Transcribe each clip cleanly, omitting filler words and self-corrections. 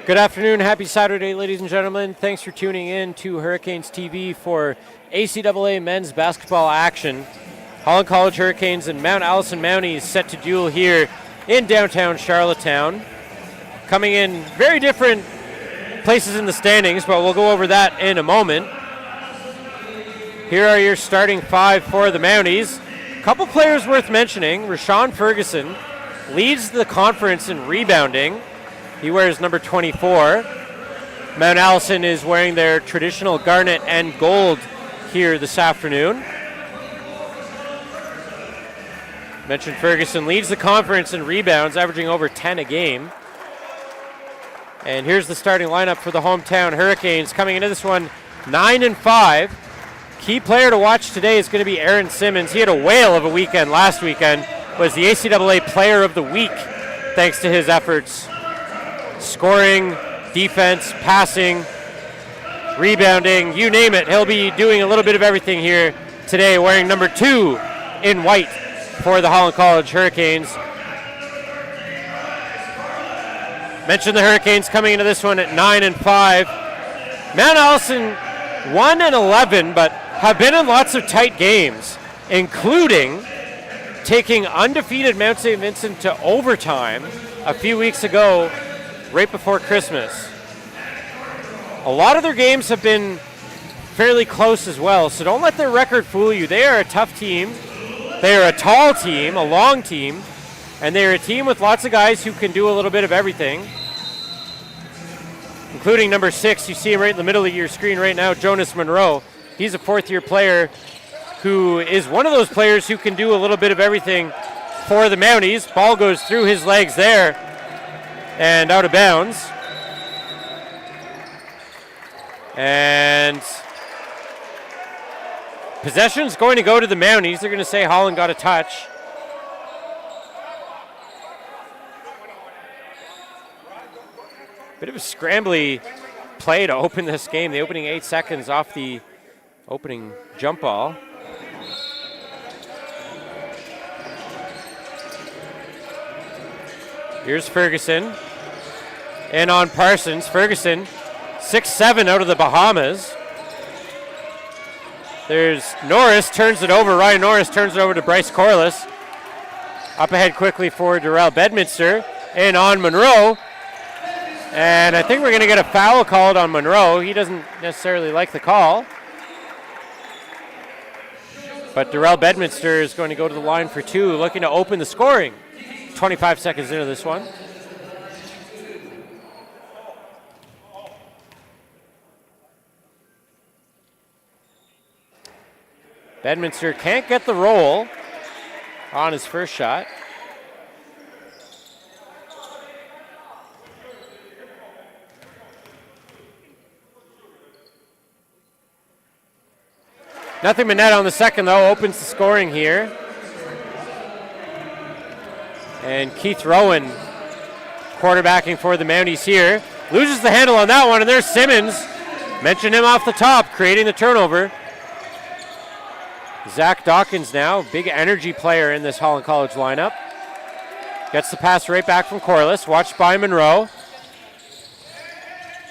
Good afternoon, happy Saturday, ladies and gentlemen. Thanks for tuning in to Hurricanes TV for ACAA men's basketball action. Holland College Hurricanes and Mount Allison Mounties set to duel here in downtown Charlottetown. Coming in very different places in the standings, but we'll go over that in a moment. Here are your starting five for the Mounties. A couple players worth mentioning. Rashawn Ferguson leads the conference in rebounding. He wears number 24. Mount Allison is wearing their traditional garnet and gold here this afternoon. Mentioned Ferguson leads the conference in rebounds, averaging over 10 a game. And here's the starting lineup for the hometown Hurricanes. Coming into this one, 9-5. Key player to watch today is going to be Aaron Simmons. He had a whale of a weekend last weekend. Was the ACAA Player of the Week thanks to his efforts. Scoring, defense, passing, rebounding, you name it. He'll be doing a little bit of everything here today, wearing number 2 in white for the Holland College Hurricanes. Mentioned the Hurricanes coming into this one at 9-5. Mount Allison 1-11, but have been in lots of tight games, including taking undefeated Mount St. Vincent to overtime a few weeks ago, right before Christmas. A lot of their games have been fairly close as well, so don't let their record fool you. They are a tough team. They are a tall team, a long team, and they are a team with lots of guys who can do a little bit of everything, including number 6. You see him right in the middle of your screen right now, Jonas Monroe. He's a fourth-year player who is one of those players who can do a little bit of everything for the Mounties. Ball goes through his legs there and out of bounds. And possession's going to go to the Mounties. They're going to say Holland got a touch. Bit of a scrambly play to open this game. The opening 8 seconds off the opening jump ball. Here's Ferguson. And on Parsons. Ferguson, 6'7" out of the Bahamas. There's Norris, turns it over. Ryan Norris turns it over to Bryce Corliss. Up ahead quickly for Darrell Bedminster. And on Monroe. And I think we're going to get a foul called on Monroe. He doesn't necessarily like the call. But Darrell Bedminster is going to go to the line for 2, looking to open the scoring. 25 seconds into this one. Bedminster can't get the roll on his first shot. Nothing but net on the second, though. Opens the scoring here. And Keith Rowan quarterbacking for the Mounties here. Loses the handle on that one, and there's Simmons. Mentioned him off the top, creating the turnover. Zach Dawkins now, big energy player in this Holland College lineup. Gets the pass right back from Corliss, watched by Monroe.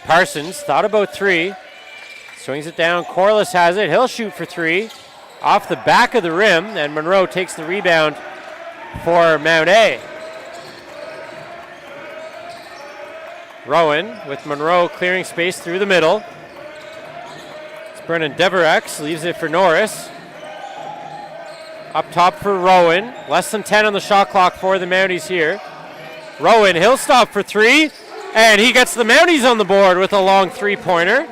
Parsons thought about 3. Swings it down, Corliss has it, he'll shoot for 3. Off the back of the rim, and Monroe takes the rebound for Mount A. Rowan with Monroe clearing space through the middle. It's Brennan Deverex, leaves it for Norris. Up top for Rowan. Less than 10 on the shot clock for the Mounties here. Rowan, he'll stop for 3. And he gets the Mounties on the board with a long 3-pointer.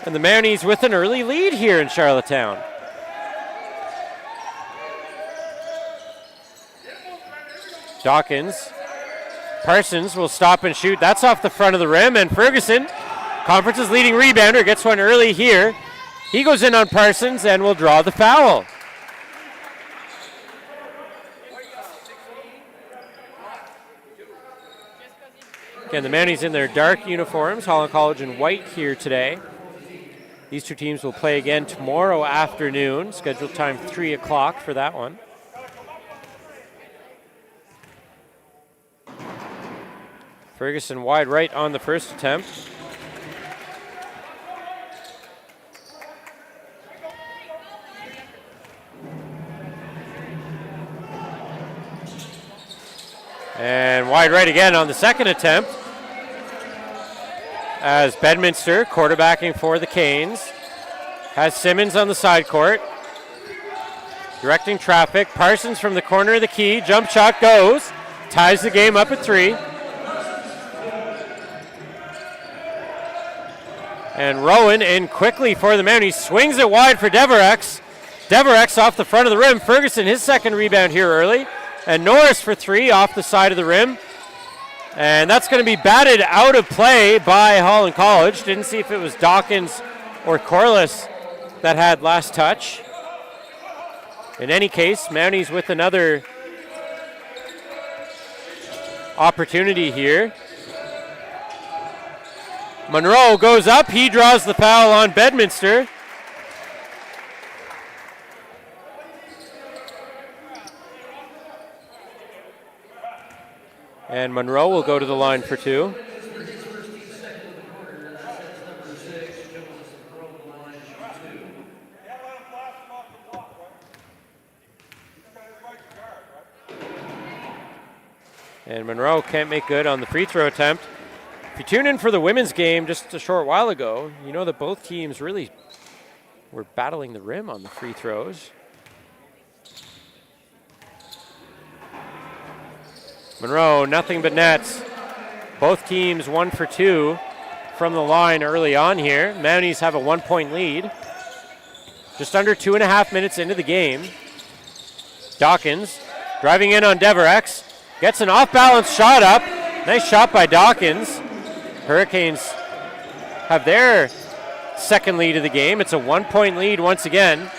And the Mounties with an early lead here in Charlottetown. Dawkins. Parsons will stop and shoot. That's off the front of the rim. And Ferguson, conference's leading rebounder, gets one early here. He goes in on Parsons and will draw the foul. Again, the Mounties in their dark uniforms, Holland College in white here today. These two teams will play again tomorrow afternoon. Scheduled time 3 o'clock for that one. Ferguson wide right on the first attempt. And wide right again on the second attempt, as Bedminster, quarterbacking for the Canes, has Simmons on the side court, directing traffic. Parsons from the corner of the key, jump shot goes, ties the game up at 3. And Rowan in quickly for the Mounties, swings it wide for Deverex. Deverex off the front of the rim. Ferguson, his second rebound here early. And Norris for 3 off the side of the rim. And that's going to be batted out of play by Holland College. Didn't see if it was Dawkins or Corliss that had last touch. In any case, Mounties with another opportunity here. Monroe goes up. He draws the foul on Bedminster. And Monroe will go to the line for 2. And Monroe can't make good on the free throw attempt. If you tune in for the women's game just a short while ago, you know that both teams really were battling the rim on the free throws. Monroe, nothing but nets. Both teams 1 for 2 from the line early on here. Mounties have a 1-point lead. Just under 2.5 minutes into the game. Dawkins driving in on Deverex. Gets an off-balance shot up. Nice shot by Dawkins. Hurricanes have their second lead of the game. It's a 1-point lead once again.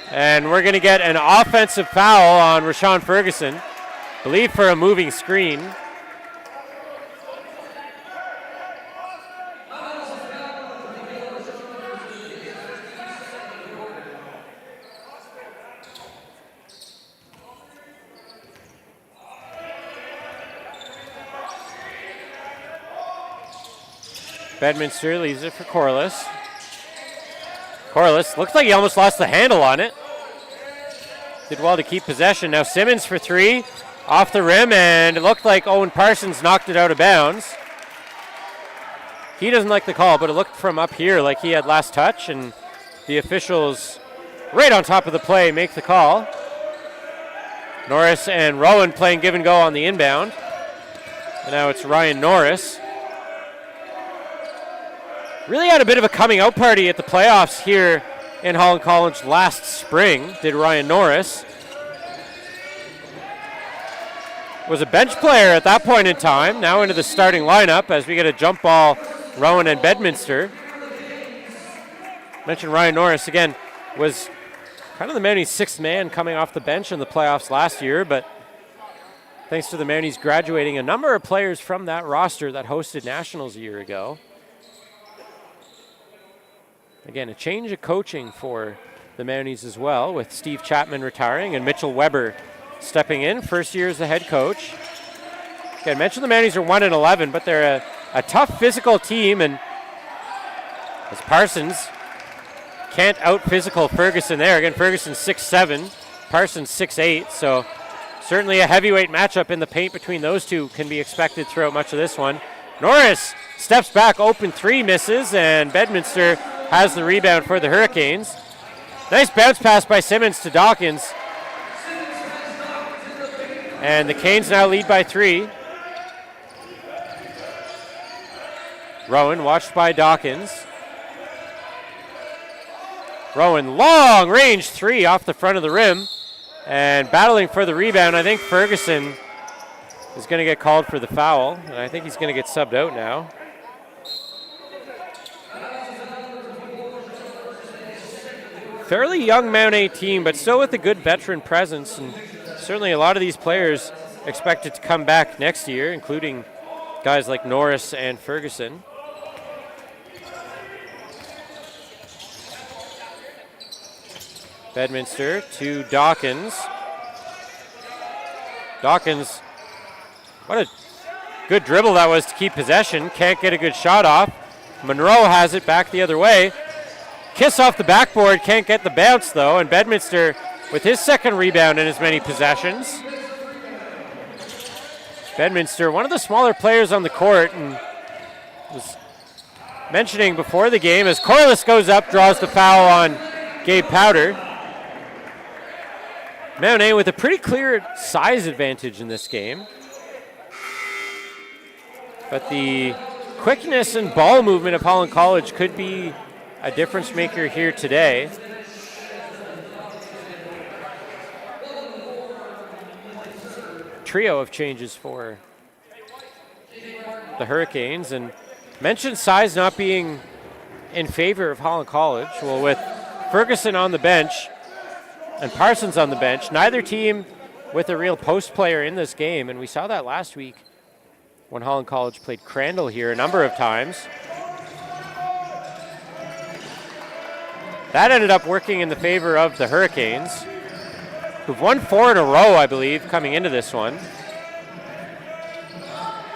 And we're going to get an offensive foul on Rashawn Ferguson. I believe for a moving screen. Bedminster leaves it for Corliss. Corliss looks like he almost lost the handle on it. Did well to keep possession. Now Simmons for 3. Off the rim, and it looked like Owen Parsons knocked it out of bounds. He doesn't like the call, but it looked from up here like he had last touch, and the officials right on top of the play make the call. Norris and Rowan playing give and go on the inbound. And now it's Ryan Norris. Really had a bit of a coming out party at the playoffs here in Holland College last spring, did Ryan Norris. Was a bench player at that point in time, now into the starting lineup as we get a jump ball, Rowan and Bedminster. Mentioned Ryan Norris again, was kind of the Mounties' 6th man coming off the bench in the playoffs last year, but thanks to the Mounties graduating a number of players from that roster that hosted Nationals a year ago. Again, a change of coaching for the Mounties as well, with Steve Chapman retiring and Mitchell Weber stepping in, first year as the head coach. Again, I mentioned the Mounties are 1-11, but they're a tough physical team, and as Parsons can't out-physical Ferguson there. Again, Ferguson 6'7", Parsons 6'8", so certainly a heavyweight matchup in the paint between those two can be expected throughout much of this one. Norris steps back, open 3, misses, and Bedminster has the rebound for the Hurricanes. Nice bounce pass by Simmons to Dawkins. And the Canes now lead by 3. Rowan watched by Dawkins. Rowan, long range 3 off the front of the rim. And battling for the rebound, I think Ferguson is going to get called for the foul. And I think he's going to get subbed out now. Fairly young Mount A team, but still with a good veteran presence. And certainly a lot of these players expected to come back next year, including guys like Norris and Ferguson. Bedminster to Dawkins. Dawkins, what a Good dribble that was to keep possession. Can't get a good shot off. Monroe has it back the other way. Kiss off the backboard. Can't get the bounce, though. And Bedminster with his second rebound in as many possessions. Bedminster, one of the smaller players on the court, and was mentioning before the game as Corliss goes up, draws the foul on Gabe Powder. Mount A with a pretty clear size advantage in this game. But the quickness and ball movement of Holland College could be a difference maker here today. Trio of changes for the Hurricanes, and mentioned size not being in favor of Holland College. Well, with Ferguson on the bench and Parsons on the bench, neither team with a real post player in this game, and we saw that last week when Holland College played Crandall here a number of times. That ended up working in the favor of the Hurricanes, who've won 4 in a row, I believe, coming into this one.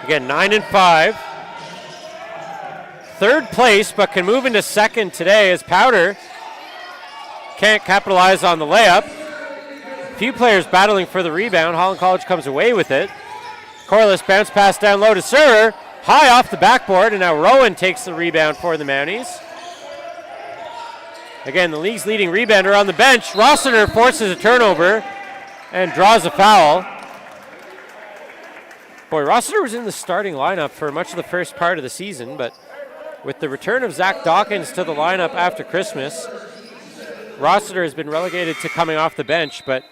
Again, 9-5. Third place, but can move into second today as Powder can't capitalize on the layup. A few players battling for the rebound. Holland College comes away with it. Corliss bounce pass down low to Surer, high off the backboard, and now Rowan takes the rebound for the Mounties. Again, the league's leading rebounder on the bench. Rossiter forces a turnover and draws a foul. Boy, Rossiter was in the starting lineup for much of the first part of the season, but with the return of Zach Dawkins to the lineup after Christmas, Rossiter has been relegated to coming off the bench, but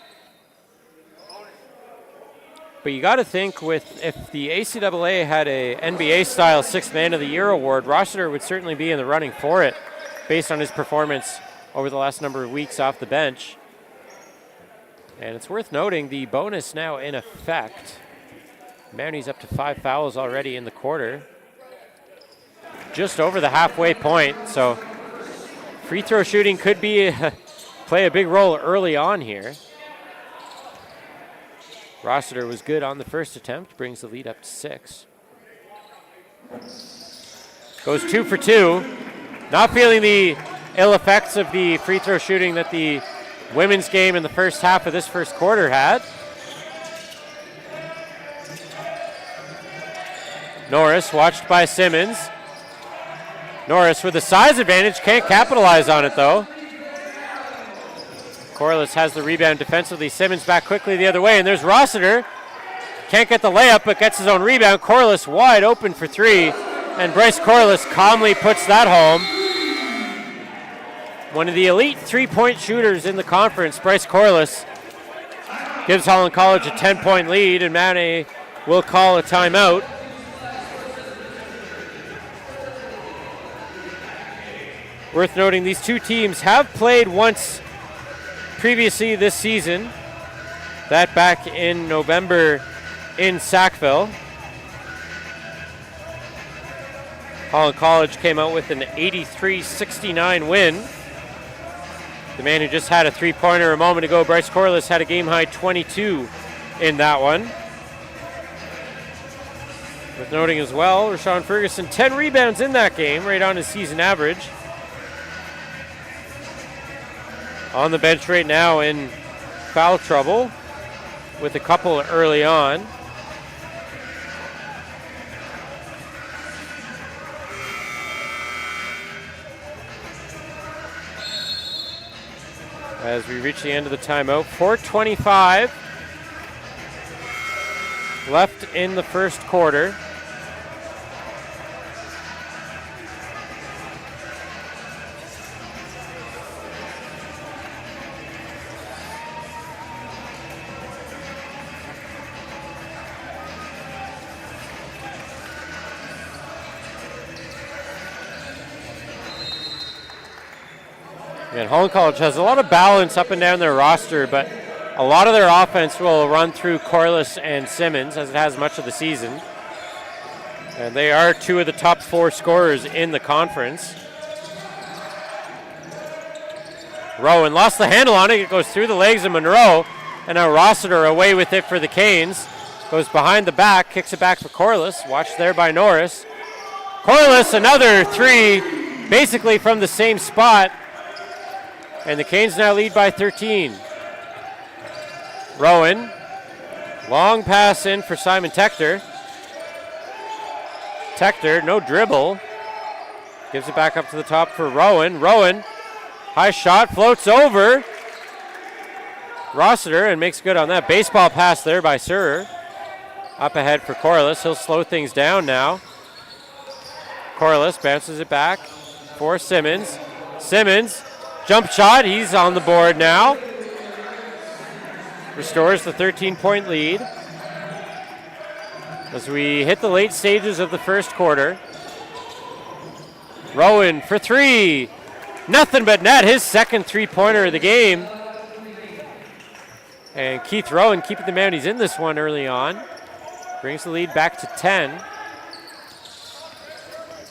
you got to think if the ACAA had a NBA-style Sixth Man of the Year award, Rossiter would certainly be in the running for it based on his performance over the last number of weeks off the bench. And it's worth noting the bonus now in effect. Mounties up to 5 fouls already in the quarter. Just over the halfway point, so free throw shooting could be play a big role early on here. Rossiter was good on the first attempt, brings the lead up to 6. Goes 2 for 2. Not feeling the ill effects of the free throw shooting that the women's game in the first half of this first quarter had. Norris watched by Simmons. Norris with a size advantage, can't capitalize on it though. Corliss has the rebound defensively. Simmons back quickly the other way, and there's Rossiter. Can't get the layup, but gets his own rebound. Corliss wide open for 3, and Bryce Corliss calmly puts that home. One of the elite three-point shooters in the conference, Bryce Corliss, gives Holland College a 10-point lead, and Mount A will call a timeout. Worth noting, these two teams have played once previously this season, that back in November in Sackville. Holland College came out with an 83-69 win. The man who just had a three-pointer a moment ago, Bryce Corliss, had a game-high 22 in that one. Worth noting as well, Rashawn Ferguson, 10 rebounds in that game, right on his season average. On the bench right now in foul trouble with a couple early on. As we reach the end of the timeout, 4:25 left in the first quarter. And Holland College has a lot of balance up and down their roster, but a lot of their offense will run through Corliss and Simmons, as it has much of the season. And they are two of the top 4 scorers in the conference. Rowan lost the handle on it. It goes through the legs of Monroe. And now Rossiter away with it for the Canes. Goes behind the back, kicks it back for Corliss. Watched there by Norris. Corliss, another three, basically from the same spot. And the Canes now lead by 13. Rowan, long pass in for Simon Tector. Tector, no dribble. Gives it back up to the top for Rowan. Rowan, high shot, floats over Rossiter and makes good on that. Baseball pass there by Surer. Up ahead for Corliss. He'll slow things down now. Corliss bounces it back for Simmons. Simmons, jump shot. He's on the board now. Restores the 13-point lead as we hit the late stages of the first quarter. Rowan for three. Nothing but net. His second three-pointer of the game. And Keith Rowan keeping the Mounties in this one early on. Brings the lead back to 10.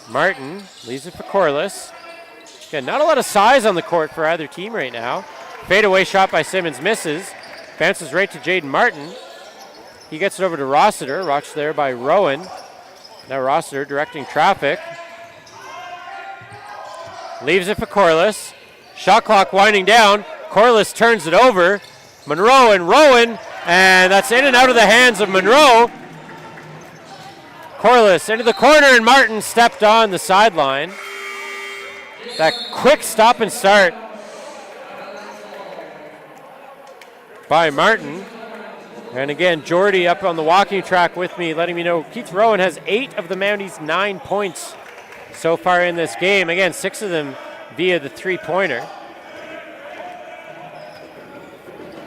Martin leaves it for Corliss. Again, not a lot of size on the court for either team right now. Fadeaway shot by Simmons misses. Bounces right to Jaden Martin. He gets it over to Rossiter. Watched there by Rowan. Now Rossiter directing traffic. Leaves it for Corliss. Shot clock winding down. Corliss turns it over. Monroe and Rowan. And that's in and out of the hands of Monroe. Corliss into the corner, and Martin stepped on the sideline. That quick stop and start by Martin. And again, Jordy up on the walking track with me, letting me know Keith Rowan has 8 of the Mounties' 9 points so far in this game. Again, 6 of them via the three-pointer.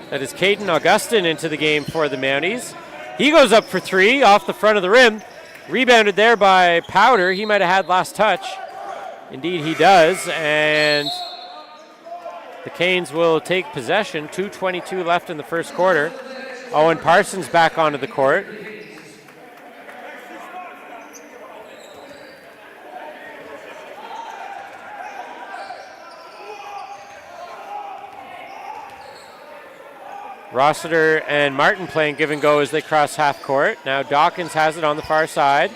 That is Caden Augustin into the game for the Mounties. He goes up for 3 off the front of the rim. Rebounded there by Powder. He might have had last touch. Indeed, he does. And the Canes will take possession. 2:22 left in the first quarter. Owen Parsons back onto the court. Rossiter and Martin playing give and go as they cross half court. Now Dawkins has it on the far side.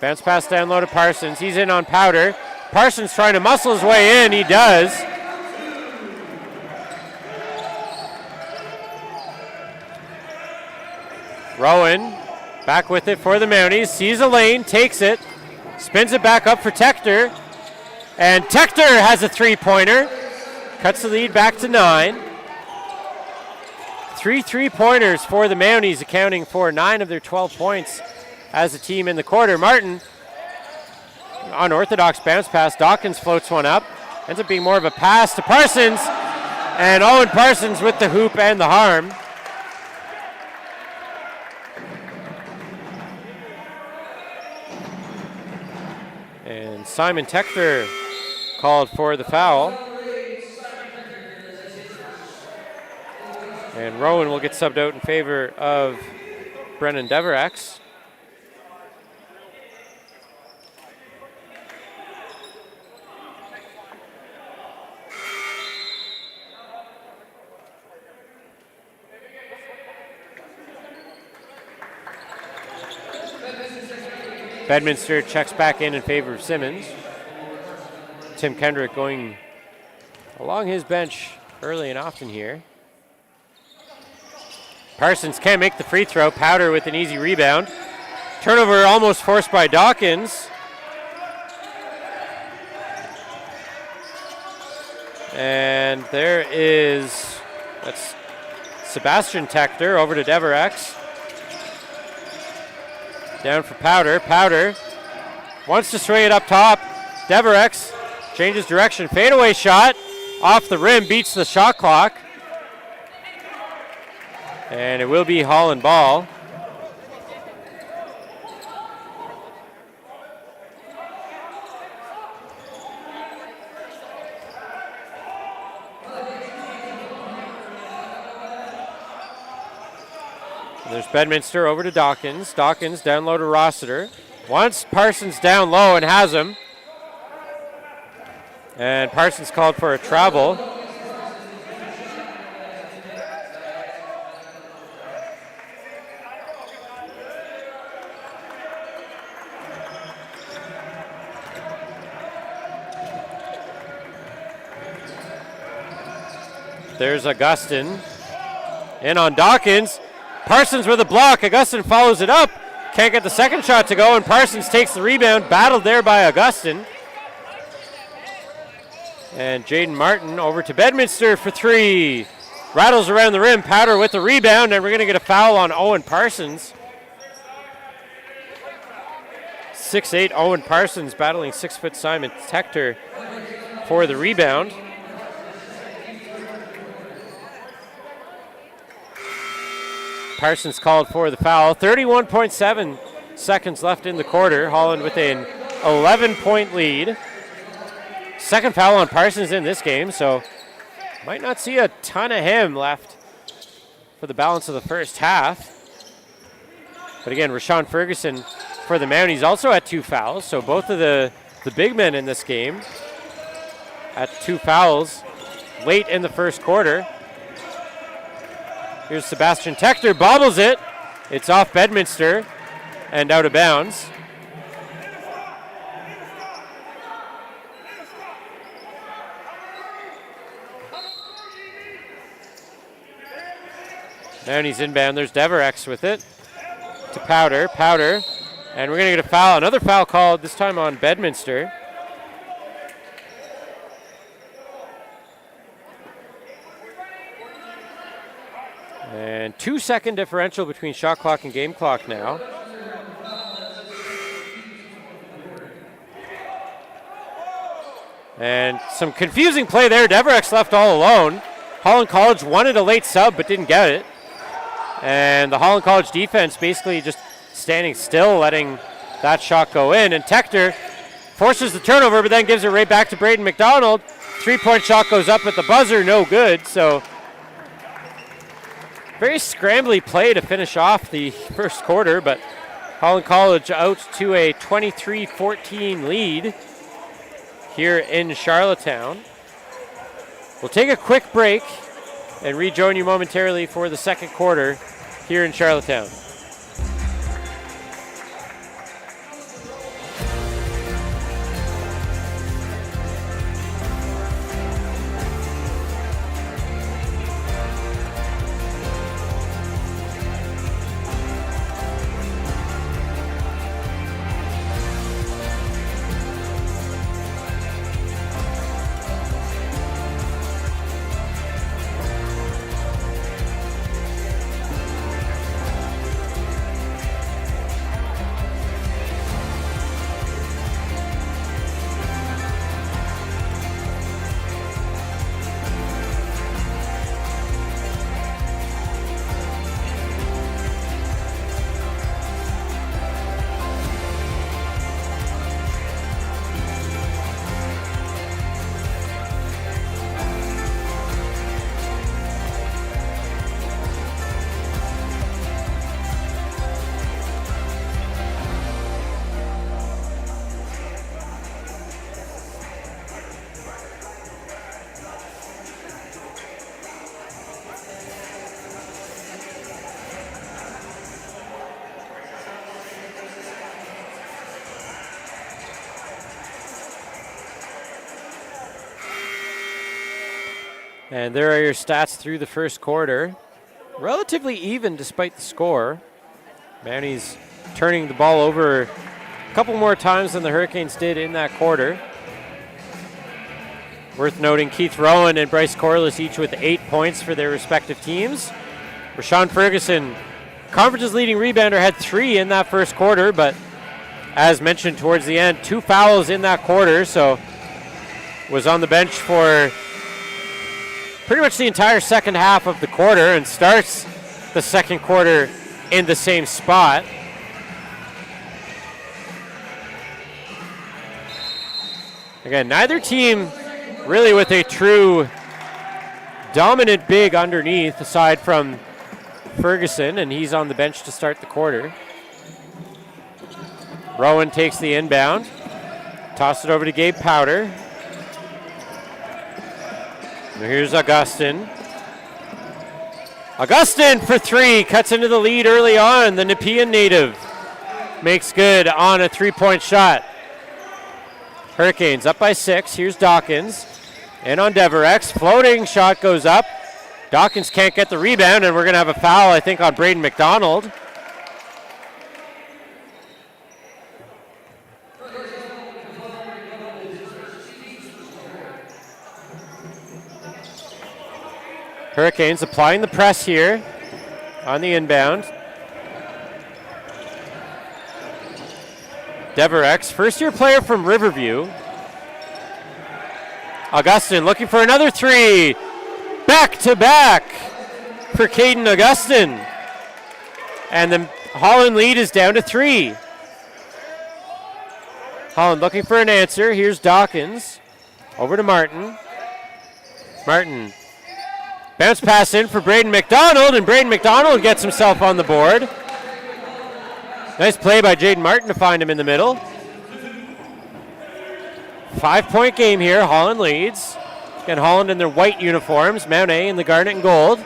Bounce pass down low to Parsons. He's in on Powder. Parsons trying to muscle his way in. He does. Rowan back with it for the Mounties. Sees a lane, takes it, spins it back up for Tector. And Tector has a three-pointer. Cuts the lead back to 9. 3 3-pointers for the Mounties, accounting for 9 of their 12 points as a team in the quarter. Martin, unorthodox bounce pass. Dawkins floats one up. Ends up being more of a pass to Parsons. And Owen Parsons with the hoop and the harm. And Simon Tector called for the foul. And Rowan will get subbed out in favor of Brennan Deverex. Bedminster checks back in favor of Simmons. Tim Kendrick going along his bench early and often here. Parsons can't make the free throw. Powder with an easy rebound. Turnover almost forced by Dawkins. And there is, that's Sebastian Tector over to Deverex. Down for Powder. Powder wants to swing it up top. Deverex changes direction. Fadeaway shot off the rim, beats the shot clock. And it will be Holland ball. There's Bedminster over to Dawkins. Dawkins down low to Rossiter. Wants Parsons down low and has him. And Parsons called for a travel. There's Augustin. In on Dawkins. Parsons with a block. Augustin follows it up. Can't get the second shot to go, and Parsons takes the rebound. Battled there by Augustin. And Jaden Martin over to Bedminster for three. Rattles around the rim. Powder with the rebound, and we're going to get a foul on Owen Parsons. 6'8" Owen Parsons battling 6' Simon Tector for the rebound. Parsons called for the foul. 31.7 seconds left in the quarter. Holland with an 11-point lead. Second foul on Parsons in this game, so might not see a ton of him left for the balance of the first half. But again, Rashawn Ferguson for the Mounties also at 2 fouls, so both of the big men in this game at 2 fouls late in the first quarter. Here's Sebastian Tector, bobbles it. It's off Bedminster and out of bounds. Mounties inbound. There's Deverex with it to Powder. Powder. And we're going to get a foul. Another foul called, this time on Bedminster. And 2-second differential between shot clock and game clock now. And some confusing play there. Deverex left all alone. Holland College wanted a late sub but didn't get it. And the Holland College defense basically just standing still, letting that shot go in. And Tector forces the turnover, but then gives it right back to Braden McDonald. 3-point shot goes up at the buzzer, no good. So very scrambly play to finish off the first quarter, but Holland College out to a 23-14 lead here in Charlottetown. We'll take a quick break and rejoin you momentarily for the second quarter here in Charlottetown. And there are your stats through the first quarter. Relatively even despite the score. Mounties turning the ball over a couple more times than the Hurricanes did in that quarter. Worth noting, Keith Rowan and Bryce Corliss each with 8 points for their respective teams. Rashawn Ferguson, conference's leading rebounder, had 3 in that first quarter, but as mentioned towards the end, 2 fouls in that quarter, so was on the bench for pretty much the entire second half of the quarter and starts the second quarter in the same spot. Again, neither team really with a true dominant big underneath aside from Ferguson, and he's on the bench to start the quarter. Rowan takes the inbound, toss it over to Gabe Powder. Here's Augustin. Augustin for 3, cuts into the lead early on. The Nepean native makes good on a 3-point shot. Hurricanes up by 6. Here's Dawkins. In on Deverex. Floating shot goes up. Dawkins can't get the rebound, and we're going to have a foul, I think, on Braden McDonald. Hurricanes applying the press here on the inbound. Deverex, first-year player from Riverview. Augustin looking for another three. Back-to-back for Caden Augustin. And the Holland lead is down to 3. Holland looking for an answer. Here's Dawkins. Over to Martin. Martin. Bounce pass in for Braden McDonald, and Braden McDonald gets himself on the board. Nice play by Jaden Martin to find him in the middle. 5-point game here. Holland leads. Again, Holland in their white uniforms. Mount A in the garnet and gold.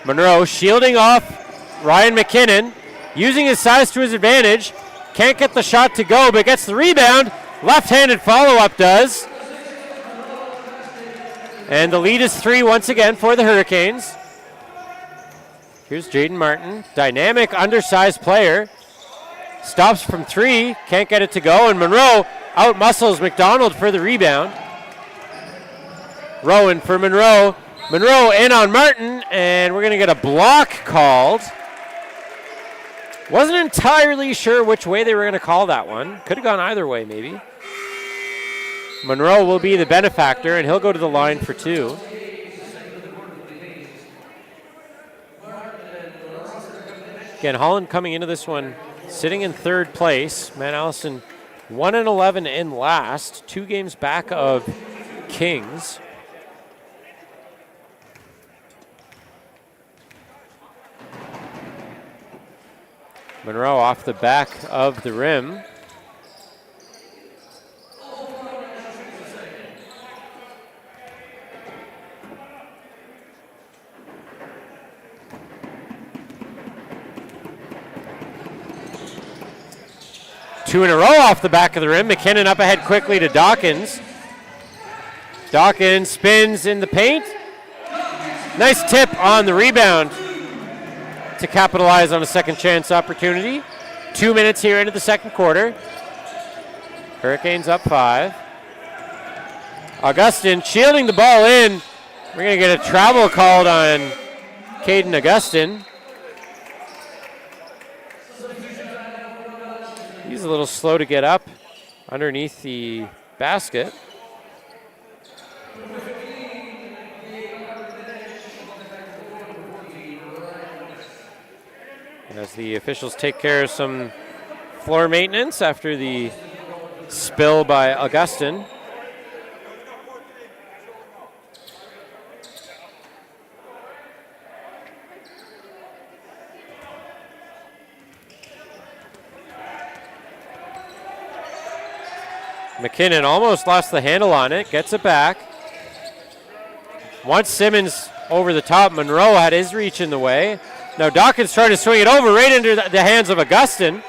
Monroe shielding off Ryan McKinnon. Using his size to his advantage. Can't get the shot to go, but gets the rebound. Left-handed follow-up does. And the lead is 3 once again for the Hurricanes. Here's Jaden Martin, dynamic, undersized player. Stops from 3, can't get it to go, and Monroe out-muscles McDonald for the rebound. Rowan for Monroe. Monroe in on Martin, and we're going to get a block called. Wasn't entirely sure which way they were going to call that one. Could have gone either way, maybe. Monroe will be the benefactor, and he'll go to the line for 2. Again, Holland coming into this one sitting in 3rd place. Mount Allison 1-11 in last, 2 games back of Kings. Monroe off the back of the rim. Two in a row off the back of the rim. McKinnon up ahead quickly to Dawkins. Dawkins spins in the paint. Nice tip on the rebound to capitalize on a second chance opportunity. 2 minutes here into the second quarter. Hurricanes up 5. Augustin shielding the ball in. We're going to get a travel called on Caden Augustin. He's a little slow to get up underneath the basket. As the officials take care of some floor maintenance after the spill by Augustin. McKinnon almost lost the handle on it, gets it back. Once Simmons over the top, Monroe had his reach in the way. Now Dawkins trying to swing it over right into the hands of Augustin.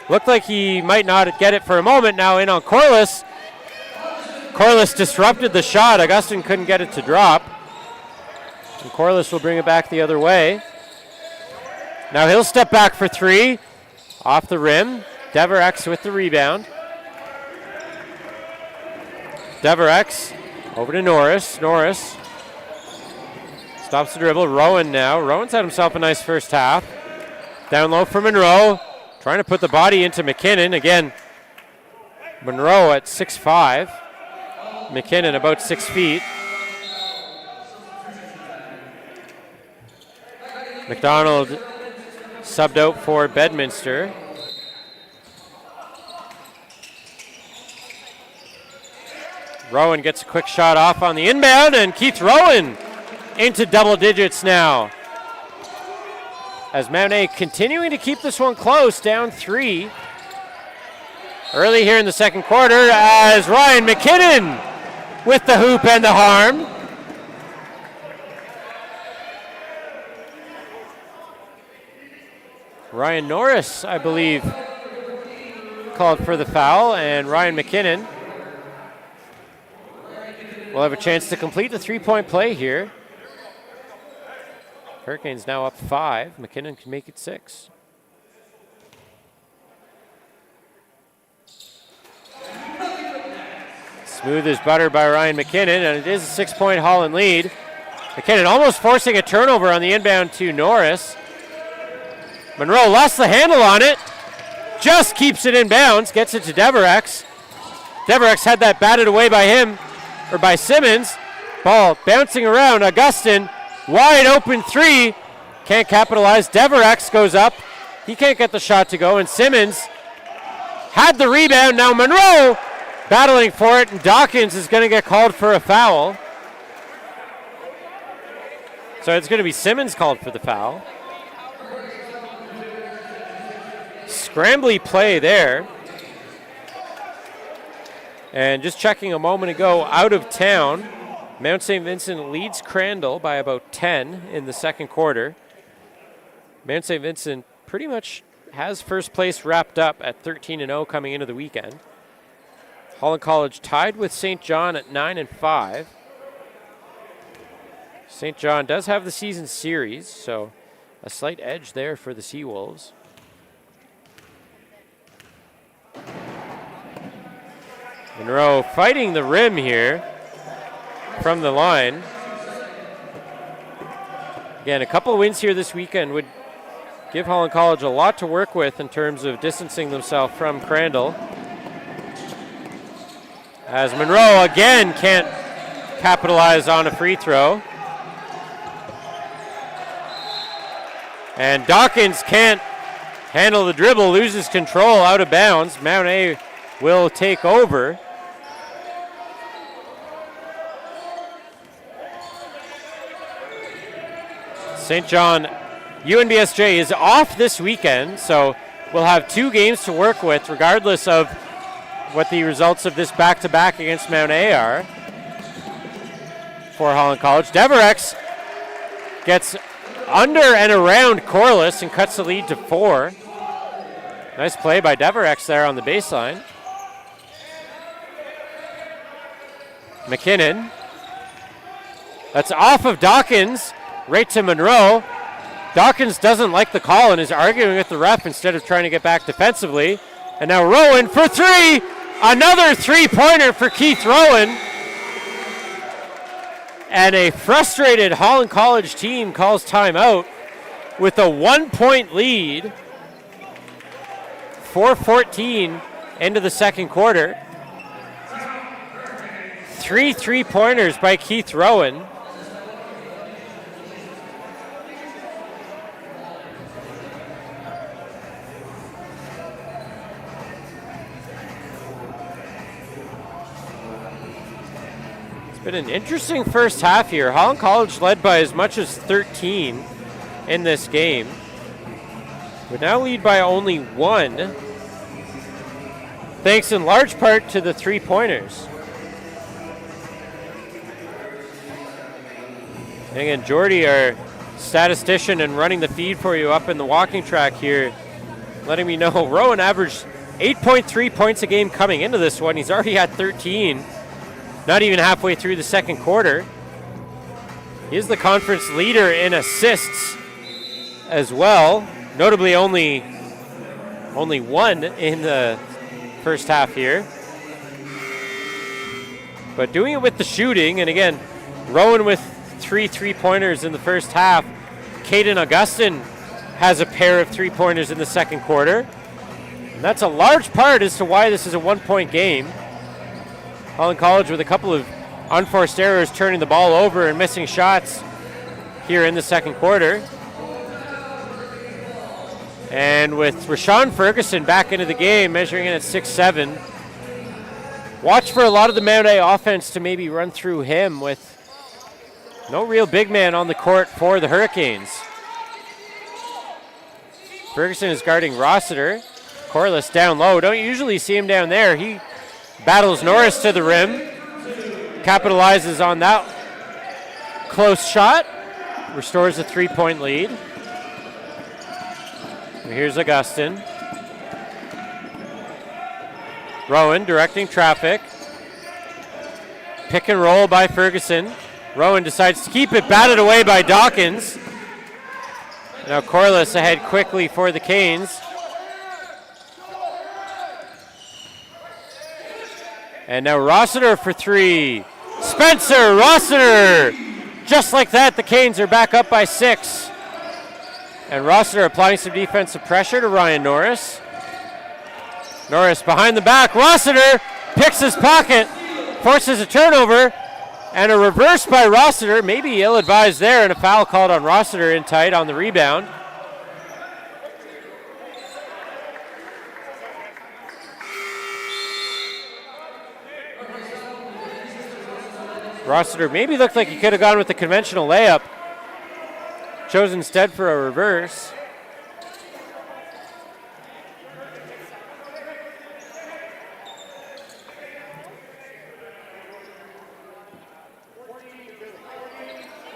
Looked like he might not get it for a moment. Now in on Corliss. Corliss disrupted the shot. Augustin couldn't get it to drop. And Corliss will bring it back the other way. Now he'll step back for 3. Off the rim. Deverex with the rebound. Deverex over to Norris. Norris stops the dribble. Rowan now. Rowan's had himself a nice first half. Down low for Monroe. Trying to put the body into McKinnon. Again, Monroe at 6'5". McKinnon about 6 feet. McDonald subbed out for Bedminster. Rowan gets a quick shot off on the inbound, and Keith Rowan into double digits now. As Mount A continuing to keep this one close, down 3. Early here in the second quarter as Ryan McKinnon with the hoop and the harm. Ryan Norris, I believe, called for the foul, and Ryan McKinnon will have a chance to complete the three-point play here. Hurricanes now up 5. McKinnon can make it 6. Smooth as butter by Ryan McKinnon, and it is a 6-point Holland lead. McKinnon almost forcing a turnover on the inbound to Norris. Monroe lost the handle on it. Just keeps it in bounds, gets it to Deverex. Deverex had that batted away by him, or by Simmons. Ball bouncing around. Augustin, wide open 3. Can't capitalize. Deverex goes up. He can't get the shot to go, and Simmons had the rebound. Now Monroe battling for it, and Dawkins is going to get called for a foul. So it's going to be Simmons called for the foul. Scrambly play there. And just checking a moment ago, out of town, Mount St. Vincent leads Crandall by about 10 in the second quarter. Mount St. Vincent pretty much has first place wrapped up at 13-0 coming into the weekend. Holland College tied with St. John at 9-5. St. John does have the season series, so a slight edge there for the Seawolves. Monroe fighting the rim here from the line. Again, a couple of wins here this weekend would give Holland College a lot to work with in terms of distancing themselves from Crandall. As Monroe again can't capitalize on a free throw. And Dawkins can't handle the dribble, loses control, out of bounds. Mount A will take over. St. John UNBSJ is off this weekend, so we'll have 2 games to work with regardless of what the results of this back-to-back against Mount A are for Holland College. Deverex gets under and around Corliss and cuts the lead to 4. Nice play by Deverex there on the baseline. McKinnon. That's off of Dawkins, right to Monroe. Dawkins doesn't like the call and is arguing with the ref instead of trying to get back defensively. And now Rowan for 3. Another three-pointer for Keith Rowan. And a frustrated Holland College team calls timeout with a 1-point lead. 4:14 into the second quarter. 3 3-pointers by Keith Rowan. Been an interesting first half here. Holland College led by as much as 13 in this game. Would now lead by only 1, thanks in large part to the 3-pointers. And again, Jordy, our statistician and running the feed for you up in the walking track here, letting me know Rowan averaged 8.3 points a game coming into this one. He's already had 13. Not even halfway through the second quarter. He is the conference leader in assists as well. Notably only 1 in the first half here. But doing it with the shooting, and again, Rowan with 3 3-pointers in the first half. Caden Augustin has a pair of 3-pointers in the second quarter. And that's a large part as to why this is a 1-point game. Holland College with a couple of unforced errors, turning the ball over and missing shots here in the second quarter. And with Rashawn Ferguson back into the game, measuring in at 6'7". Watch for a lot of the Mount A offense to maybe run through him with no real big man on the court for the Hurricanes. Ferguson is guarding Rossiter. Corliss down low. Don't usually see him down there. He battles Norris to the rim, capitalizes on that close shot, restores a 3-point lead. Here's Augustin. Rowan directing traffic. Pick and roll by Ferguson. Rowan decides to keep it, batted away by Dawkins. Now Corliss ahead quickly for the Canes. And now Rossiter for three. Spencer Rossiter! Just like that, the Canes are back up by 6. And Rossiter applying some defensive pressure to Ryan Norris. Norris behind the back. Rossiter picks his pocket, forces a turnover, and a reverse by Rossiter. Maybe ill-advised there, and a foul called on Rossiter in tight on the rebound. Rossiter maybe looked like he could have gone with the conventional layup. Chose instead for a reverse.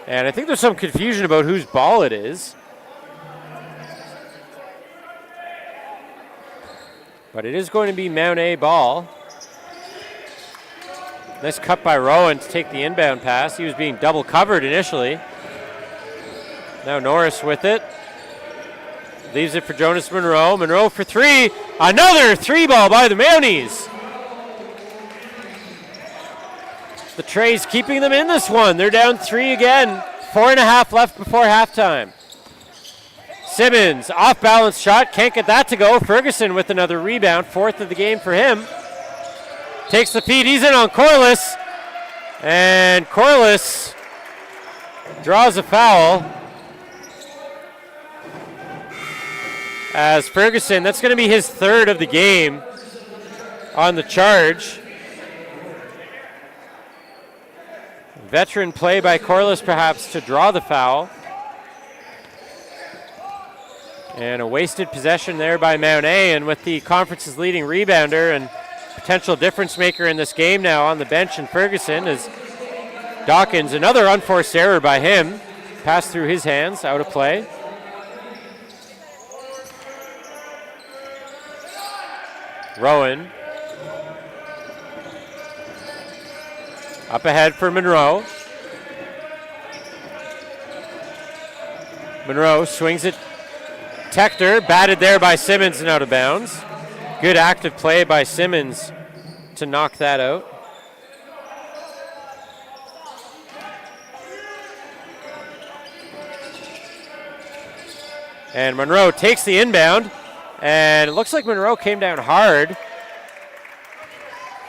And I think there's some confusion about whose ball it is. But it is going to be Mount A ball. Nice cut by Rowan to take the inbound pass. He was being double covered initially. Now Norris with it. Leaves it for Jonas Monroe. Monroe for three. Another three ball by the Mounties. The Trays keeping them in this one. They're down 3 again. 4.5 left before halftime. Simmons, off balance shot. Can't get that to go. Ferguson with another rebound. 4th of the game for him. Takes the feed. He's in on Corliss. And Corliss draws a foul. As Ferguson, that's going to be his 3rd of the game on the charge. Veteran play by Corliss perhaps to draw the foul. And a wasted possession there by Mount A, and with the conference's leading rebounder and potential difference maker in this game now on the bench in Ferguson is Dawkins. Another unforced error by him. Passed through his hands, out of play. Rowan. Up ahead for Monroe. Monroe swings it. Tector batted there by Simmons and out of bounds. Good active play by Simmons to knock that out. And Monroe takes the inbound, and it looks like Monroe came down hard,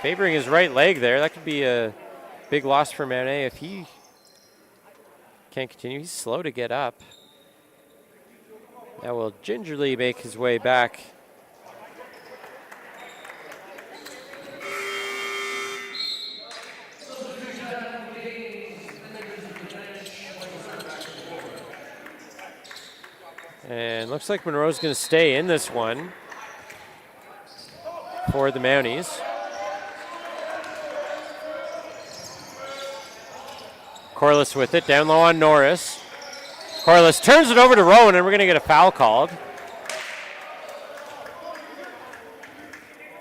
favoring his right leg there. That could be a big loss for Mount A if he can't continue. He's slow to get up. Now will gingerly make his way back. And looks like Monroe's going to stay in this one for the Mounties. Corliss with it, down low on Norris. Corliss turns it over to Rowan, and we're going to get a foul called.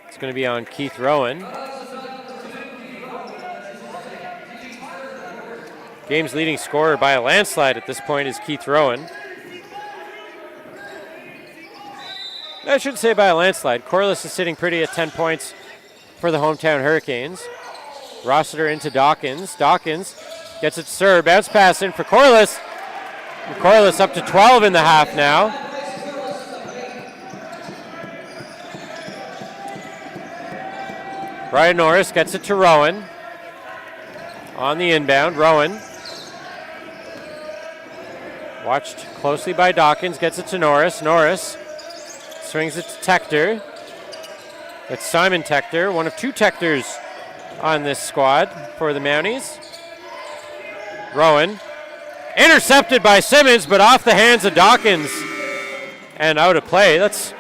It's going to be on Keith Rowan. Game's leading scorer by a landslide at this point is Keith Rowan. I shouldn't say by a landslide. Corliss is sitting pretty at 10 points for the hometown Hurricanes. Rossiter into Dawkins. Dawkins gets it served. Bounce pass in for Corliss. And Corliss up to 12 in the half now. Ryan Norris gets it to Rowan. On the inbound, Rowan. Watched closely by Dawkins. Gets it to Norris. Norris swings it to Tector. It's Simon Tector, one of 2 Tectors on this squad for the Mounties. Rowan. Intercepted by Simmons, but off the hands of Dawkins and out of play. That's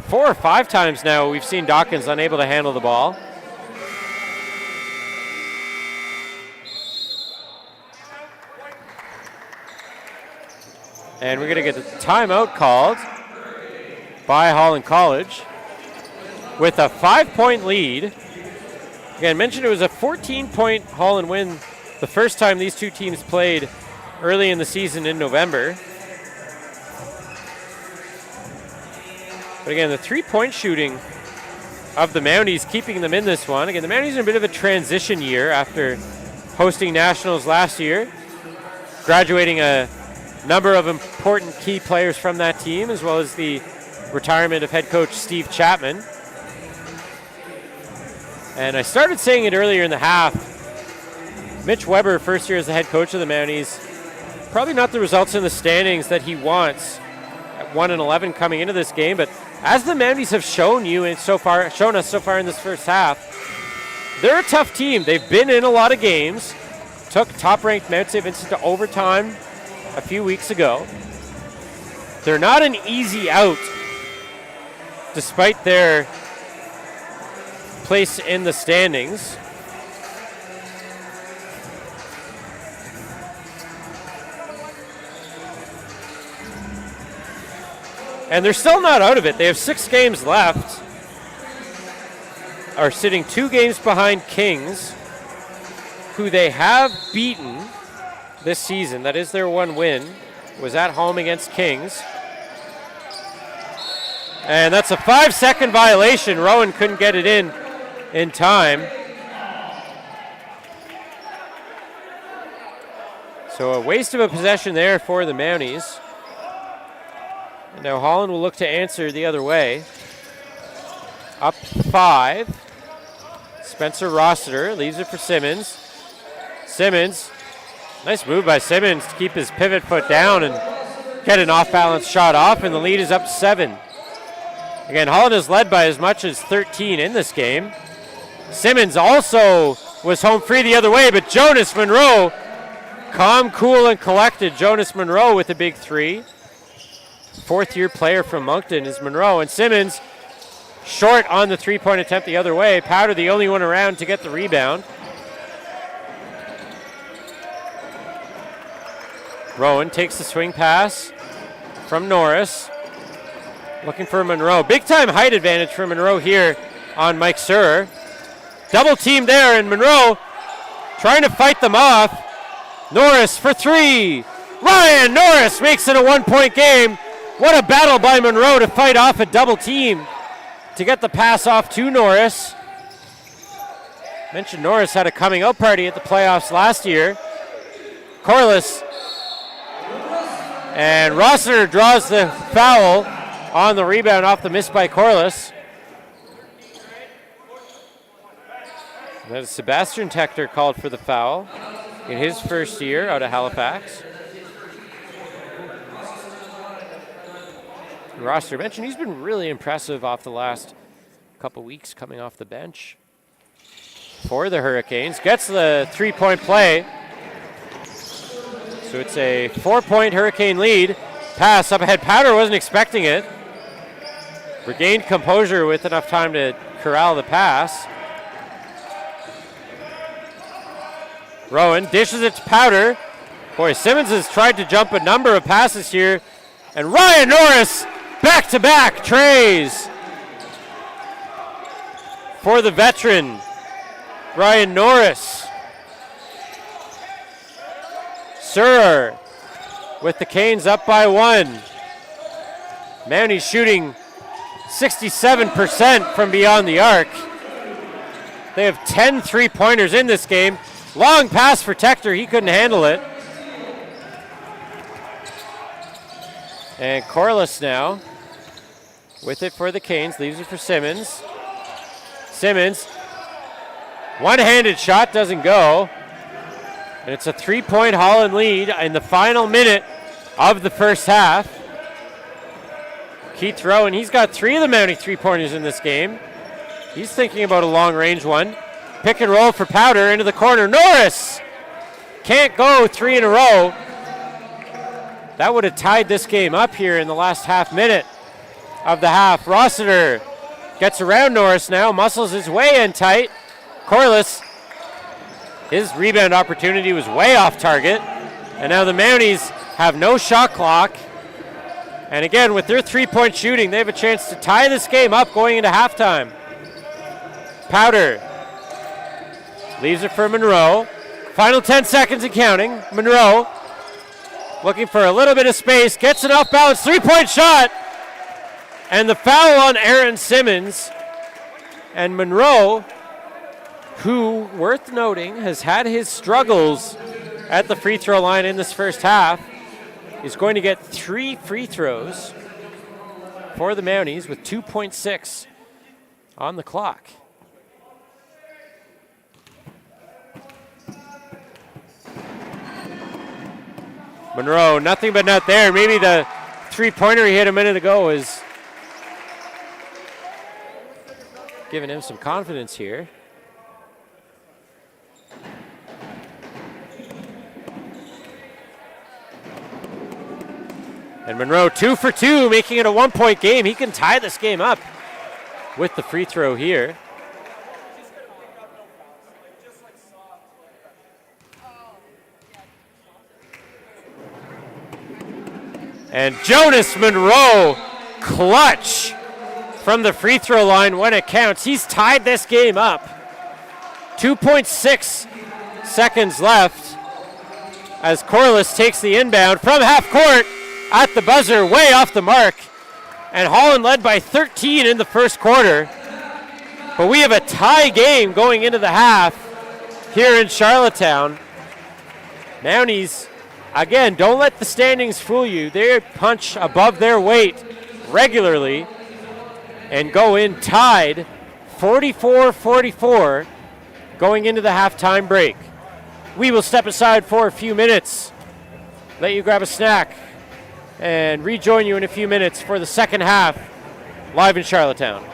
4 or 5 times now we've seen Dawkins unable to handle the ball. And we're going to get the timeout called by Holland College with a 5-point lead Again, I mentioned it was a 14-point Holland win the first time these two teams played early in the season in November. But again, the 3-point shooting of the Mounties keeping them in this one. Again, the Mounties in a bit of a transition year after hosting Nationals last year, graduating a number of important key players from that team, as well as the retirement of head coach Steve Chapman. And I started saying it earlier in the half. Mitch Weber, first year as the head coach of the Mounties, probably not the results in the standings that he wants at 1-11 coming into this game, but as the Mounties have shown us so far in this first half, they're a tough team. They've been in a lot of games, took top-ranked Mount St. Vincent to overtime a few weeks ago. They're not an easy out, despite their place in the standings. And they're still not out of it. They have 6 games left. Are sitting 2 games behind Kings, who they have beaten this season. That is their one win. Was at home against Kings. And that's a 5-second violation. Rowan couldn't get it in time. So a waste of a possession there for the Mounties. And now Holland will look to answer the other way. Up 5. Spencer Rossiter leaves it for Simmons. Simmons, nice move by Simmons to keep his pivot foot down and get an off-balance shot off, and the lead is up 7. Again, Holland is led by as much as 13 in this game. Simmons also was home free the other way, but Jonas Monroe, calm, cool, and collected. Jonas Monroe with a big 3. 4th-year player from Moncton is Monroe, and Simmons short on the 3-point attempt the other way. Powder the only one around to get the rebound. Rowan takes the swing pass from Norris. Looking for Monroe. Big time height advantage for Monroe here on Mike Surer. Double team there, and Monroe trying to fight them off. Norris for 3. Ryan Norris makes it a 1-point game. What a battle by Monroe to fight off a double team to get the pass off to Norris. Mentioned Norris had a coming out party at the playoffs last year. Corliss. And Rossiter draws the foul on the rebound off the miss by Corliss. That is Sebastian Tector called for the foul in his first year out of Halifax. Rossiter mentioned he's been really impressive off the last couple weeks coming off the bench for the Hurricanes. Gets the 3-point play. So it's a 4-point Hurricane lead. Pass up ahead. Powder wasn't expecting it. Regained composure with enough time to corral the pass. Rowan dishes it to Powder. Boy, Simmons has tried to jump a number of passes here. And Ryan Norris, back-to-back trays for the veteran, Ryan Norris. Surer with the Canes up by 1. Mounties shooting 67% from beyond the arc. They have 10 3-pointers in this game. Long pass for Tector, he couldn't handle it. And Corliss now with it for the Canes, leaves it for Simmons. Simmons, one-handed shot, doesn't go. And it's a 3-point Holland lead in the final minute of the first half. Keith Rowan, he's got 3 of the Mountie 3-pointers in this game. He's thinking about a long-range one. Pick and roll for Powder into the corner. Norris can't go 3 in a row. That would have tied this game up here in the last half minute of the half. Rossiter gets around Norris now, muscles his way in tight. Corliss, his rebound opportunity was way off target. And now the Mounties have no shot clock. And again, with their 3-point shooting, they have a chance to tie this game up going into halftime. Powder Leaves it for Monroe. Final 10 seconds and counting. Monroe looking for a little bit of space. Gets it off balance. 3-point shot. And the foul on Aaron Simmons. And Monroe, who, worth noting, has had his struggles at the free throw line in this first half, is going to get 3 free throws for the Mounties with 2.6 on the clock. Monroe, nothing but net there. Maybe the three-pointer he hit a minute ago is giving him some confidence here. And Monroe 2 for 2, making it a 1-point game. He can tie this game up with the free throw here. And Jonas Monroe, clutch from the free throw line when it counts. He's tied this game up. 2.6 seconds left as Corliss takes the inbound from half court at the buzzer, way off the mark. And Holland led by 13 in the first quarter. But we have a tie game going into the half here in Charlottetown. Mounties, again, don't let the standings fool you. They punch above their weight regularly and go in tied 44-44 going into the halftime break. We will step aside for a few minutes, let you grab a snack, and rejoin you in a few minutes for the second half live in Charlottetown.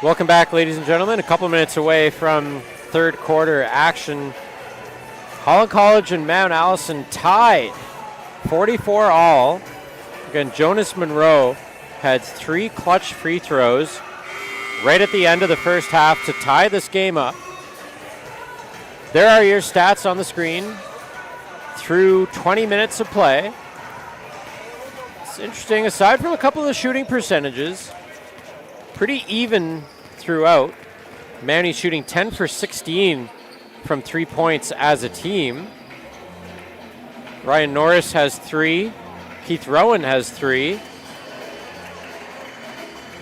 Welcome back, ladies and gentlemen. A couple minutes away from third quarter action. Holland College and Mount Allison tied 44 all. Again, Jonas Monroe had 3 clutch free throws right at the end of the first half to tie this game up. There are your stats on the screen through 20 minutes of play. It's interesting, aside from a couple of the shooting percentages, pretty even throughout. Mountie shooting 10 for 16 from 3 points as a team. Ryan Norris has 3. Keith Rowan has 3.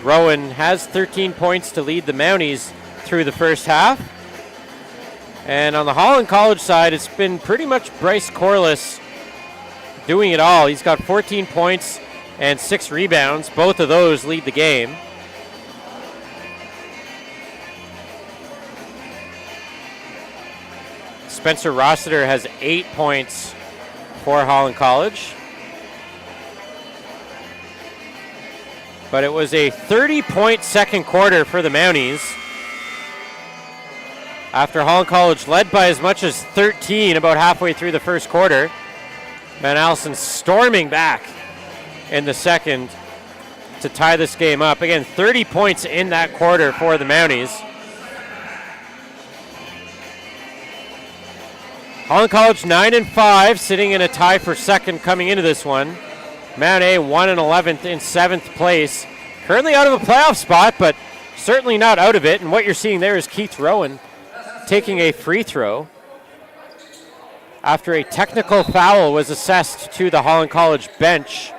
Rowan has 13 points to lead the Mounties through the first half. And on the Holland College side, it's been pretty much Bryce Corliss doing it all. He's got 14 points and 6 rebounds. Both of those lead the game. Spencer Rossiter has 8 points for Holland College. But it was a 30-point second quarter for the Mounties. After Holland College led by as much as 13 about halfway through the first quarter, Mount Allison storming back in the second to tie this game up. Again, 30 points in that quarter for the Mounties. Holland College 9-5, sitting in a tie for second coming into this one. Mount A 1-11 in 7th place. Currently out of a playoff spot, but certainly not out of it. And what you're seeing there is Keith Rowan taking a free throw after a technical foul was assessed to the Holland College bench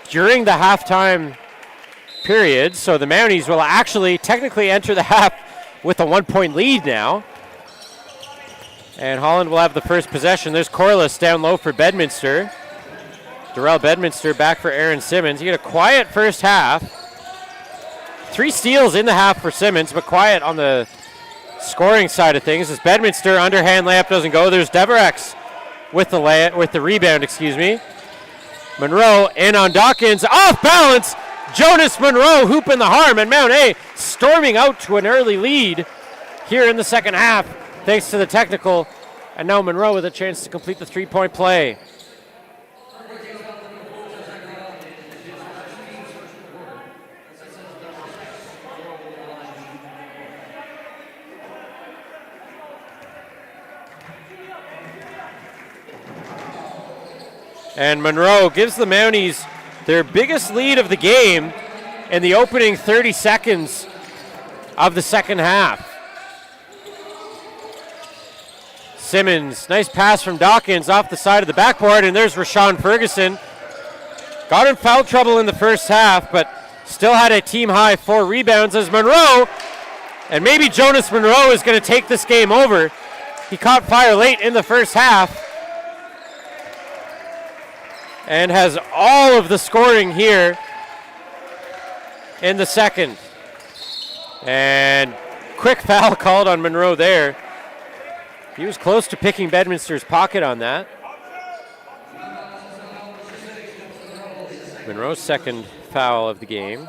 during the halftime period. So the Mounties will actually technically enter the half with a 1-point lead now. And Holland will have the first possession. There's Corliss down low for Bedminster. Darrell Bedminster back for Aaron Simmons. You get a quiet first half. 3 steals in the half for Simmons, but quiet on the scoring side of things. As Bedminster underhand layup doesn't go. There's Deverex with the rebound, excuse me. Monroe in on Dawkins, off balance. Jonas Monroe hooping the harm, and Mount A storming out to an early lead here in the second half, thanks to the technical. And now Monroe with a chance to complete the 3-point play. And Monroe gives the Mounties their biggest lead of the game in the opening 30 seconds of the second half. Simmons, nice pass from Dawkins off the side of the backboard, and there's Rashawn Ferguson. Got in foul trouble in the first half, but still had a team-high 4 rebounds as Monroe, and maybe Jonas Monroe is going to take this game over. He caught fire late in the first half and has all of the scoring here in the second. And quick foul called on Monroe there. He was close to picking Bedminster's pocket on that. Monroe's second foul of the game.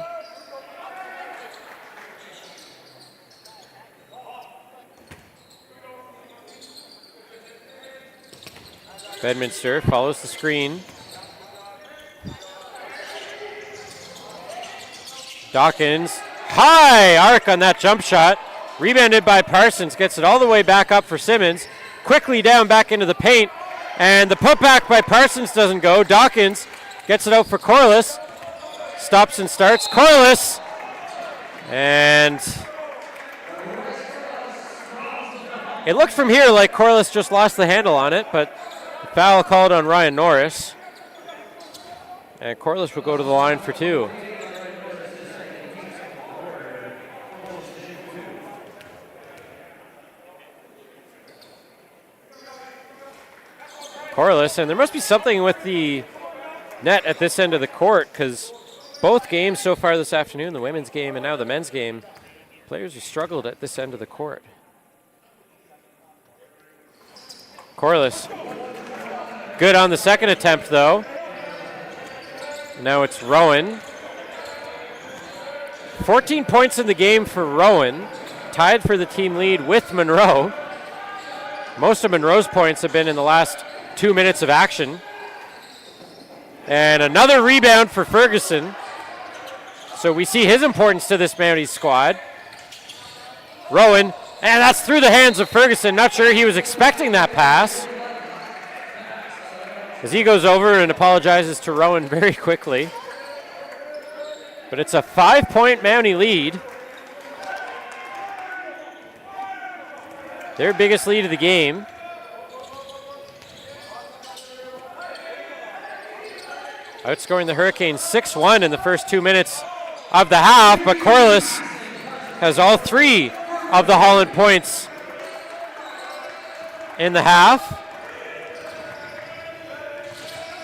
Bedminster follows the screen. Dawkins, high arc on that jump shot. Rebounded by Parsons, gets it all the way back up for Simmons. Quickly down back into the paint. And the putback by Parsons doesn't go. Dawkins gets it out for Corliss. Stops and starts. Corliss! And it looked from here like Corliss just lost the handle on it, but the foul called on Ryan Norris. And Corliss will go to the line for 2. Corliss, and there must be something with the net at this end of the court, because both games so far this afternoon, the women's game and now the men's game, players have struggled at this end of the court. Corliss, good on the second attempt though. Now it's Rowan. 14 points in the game for Rowan, tied for the team lead with Monroe. Most of Monroe's points have been in the last 2 minutes of action. And another rebound for Ferguson. So we see his importance to this Mounties squad. Rowan, and that's through the hands of Ferguson. Not sure he was expecting that pass, as he goes over and apologizes to Rowan very quickly. But it's a 5-point Mountie lead. Their biggest lead of the game. Outscoring the Hurricanes 6-1 in the first 2 minutes of the half, but Corliss has all 3 of the Holland points in the half.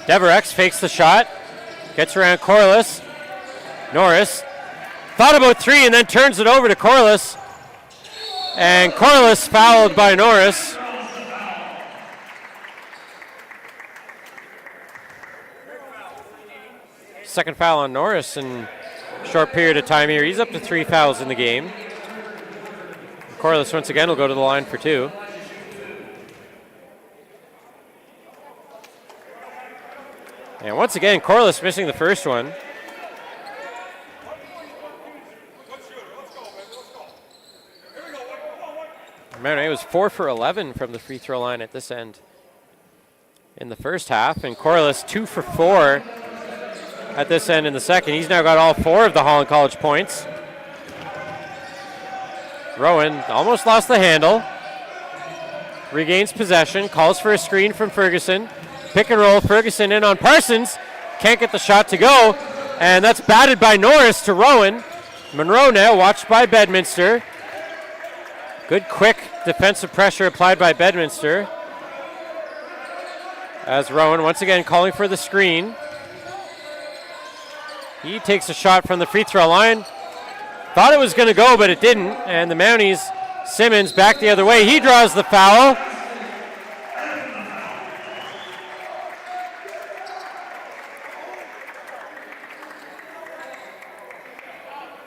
Deverex fakes the shot, gets around Corliss. Norris thought about 3 and then turns it over to Corliss. And Corliss fouled by Norris. Second foul on Norris in a short period of time here. He's up to 3 fouls in the game. Corliss once again will go to the line for 2. And once again, Corliss missing the first one. Remember, it was 4 for 11 from the free throw line at this end in the first half, and Corliss 2 for 4 at this end in the second. He's now got all 4 of the Holland College points. Rowan almost lost the handle. Regains possession, calls for a screen from Ferguson. Pick and roll, Ferguson in on Parsons. Can't get the shot to go, and that's batted by Norris to Rowan. Monroe now watched by Bedminster. Good quick defensive pressure applied by Bedminster. As Rowan once again calling for the screen. He takes a shot from the free throw line. Thought it was going to go, but it didn't. And the Mounties, Simmons back the other way. He draws the foul.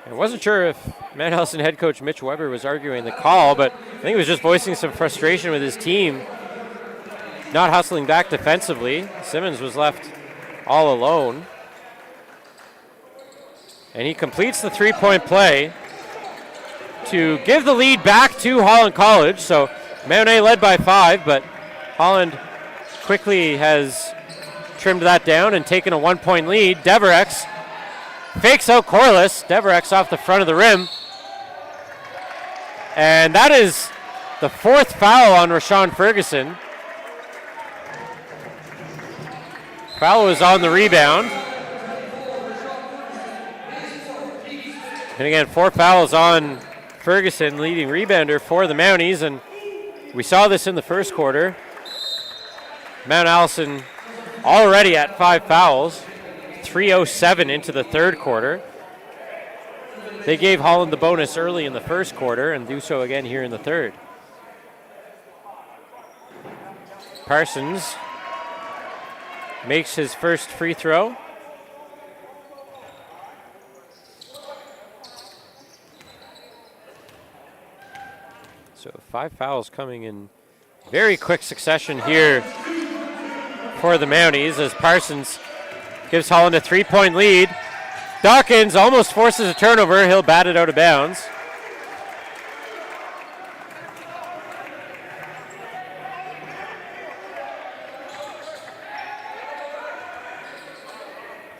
I wasn't sure if Mount Allison head coach Mitch Weber was arguing the call, but I think he was just voicing some frustration with his team not hustling back defensively. Simmons was left all alone. And he completes the 3-point play to give the lead back to Holland College. So Mount A led by 5, but Holland quickly has trimmed that down and taken a 1-point lead. Deverex fakes out Corliss. Deverex off the front of the rim. And that is the 4th foul on Rashawn Ferguson. Foul was on the rebound. And again, 4 fouls on Ferguson, leading rebounder for the Mounties. And we saw this in the first quarter. Mount Allison already at 5 fouls. 3:07 into the third quarter. They gave Holland the bonus early in the first quarter and do so again here in the third. Parsons makes his first free throw. So 5 fouls coming in very quick succession here for the Mounties as Parsons gives Holland a 3-point lead. Dawkins almost forces a turnover. He'll bat it out of bounds.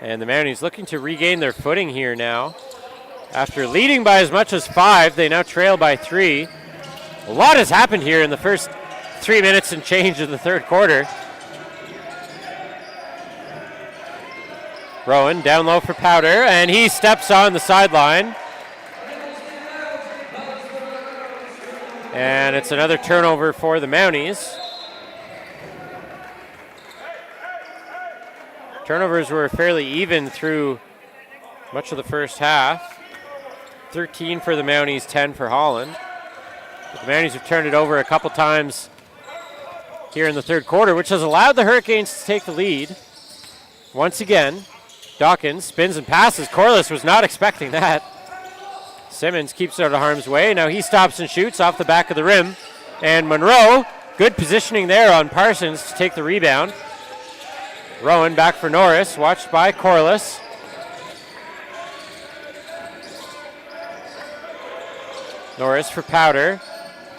And the Mounties looking to regain their footing here now. After leading by as much as 5, they now trail by 3. A lot has happened here in the first 3 minutes and change of the third quarter. Rowan down low for Powder, and he steps on the sideline. And it's another turnover for the Mounties. Turnovers were fairly even through much of the first half. 13 for the Mounties, 10 for Holland. But the Mounties have turned it over a couple times here in the third quarter, which has allowed the Hurricanes to take the lead. Once again, Dawkins spins and passes. Corliss was not expecting that. Simmons keeps it out of harm's way. Now he stops and shoots off the back of the rim. And Monroe, good positioning there on Parsons to take the rebound. Rowan back for Norris, watched by Corliss. Norris for Powder.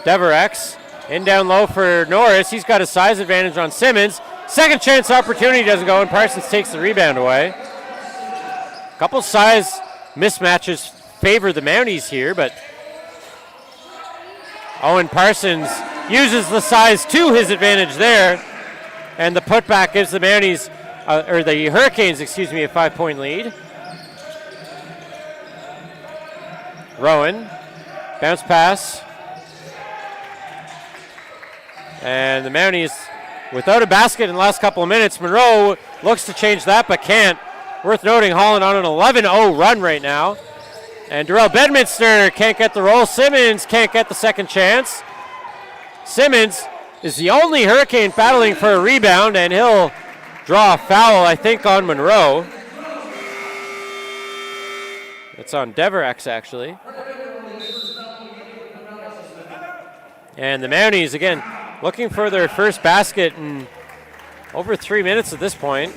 Deverex in down low for Norris. He's got a size advantage on Simmons. Second chance opportunity doesn't go, and Parsons takes the rebound away. A couple size mismatches favor the Mounties here, but Owen Parsons uses the size to his advantage there, and the putback gives the Mounties, or the Hurricanes, a 5-point lead. Rowan, bounce pass. And the Mounties without a basket in the last couple of minutes. Monroe looks to change that, but can't. Worth noting, Holland on an 11-0 run right now. And Darrell Bedminster can't get the roll. Simmons can't get the second chance. Simmons is the only Hurricane battling for a rebound, and he'll draw a foul, I think, on Monroe. It's on Deverex, actually. And the Mounties, again, looking for their first basket in over 3 minutes at this point.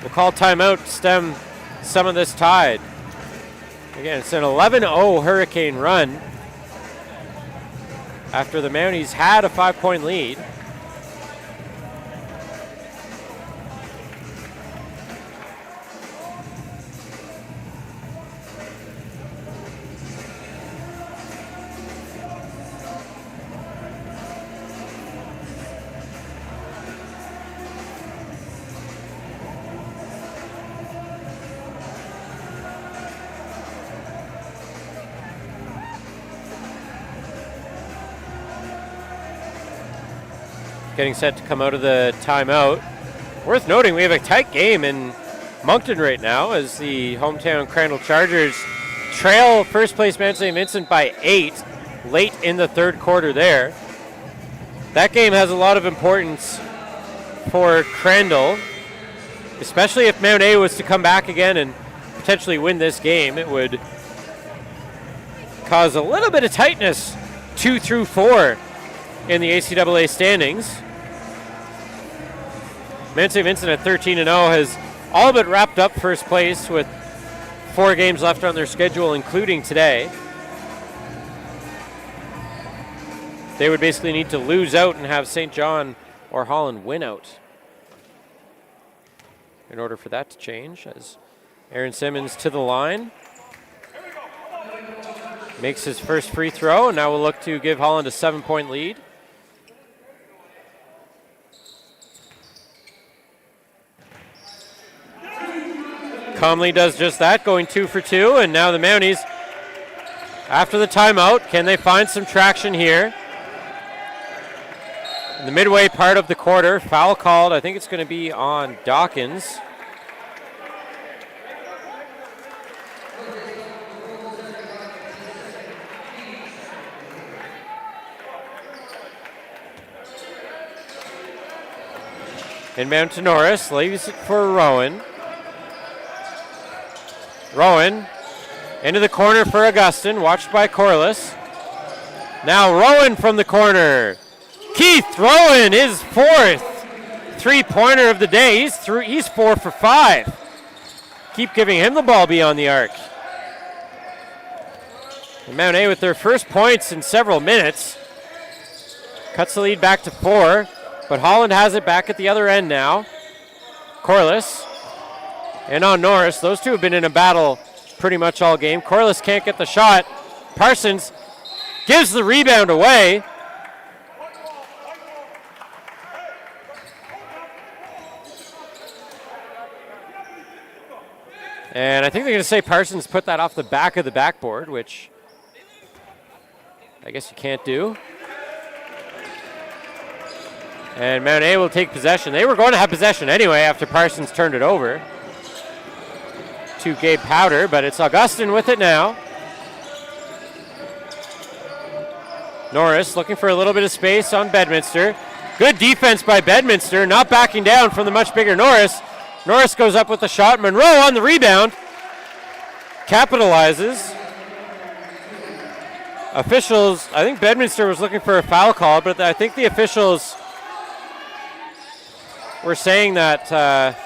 We'll call timeout to stem some of this tide. Again, it's an 11-0 Hurricane run after the Mounties had a 5-point lead. Getting set to come out of the timeout. Worth noting, we have a tight game in Moncton right now as the hometown Crandall Chargers trail first place Mount St. Vincent by 8 late in the third quarter there. That game has a lot of importance for Crandall, especially if Mount A was to come back again and potentially win this game. It would cause a little bit of tightness 2 through 4 in the ACAA standings. Mount St. Vincent at 13-0 has all but wrapped up first place with 4 games left on their schedule, including today. They would basically need to lose out and have St. John or Holland win out in order for that to change, as Aaron Simmons to the line. Makes his first free throw, and now we'll look to give Holland a 7-point lead. Comley does just that, going 2 for 2, and now the Mounties, after the timeout, can they find some traction here? In the midway part of the quarter, foul called. I think it's going to be on Dawkins. Inbound to Norris, leaves it for Rowan. Rowan into the corner for Augustin, watched by Corliss. Now Rowan from the corner. Keith Rowan, his 4th three-pointer of the day. He's 4 for 5. Keep giving him the ball beyond the arc. And Mount A with their first points in several minutes. Cuts the lead back to 4, but Holland has it back at the other end now. Corliss. And on Norris, those two have been in a battle pretty much all game. Corliss can't get the shot. Parsons gives the rebound away. And I think they're going to say Parsons put that off the back of the backboard, which I guess you can't do. And Mount A will take possession. They were going to have possession anyway after Parsons turned it over to Gabe Powder, but it's Augustin with it now. Norris looking for a little bit of space on Bedminster. Good defense by Bedminster, not backing down from the much bigger Norris. Norris goes up with the shot. Monroe on the rebound. capitalizes. Officials, I think Bedminster was looking for a foul call, but I think the officials were saying that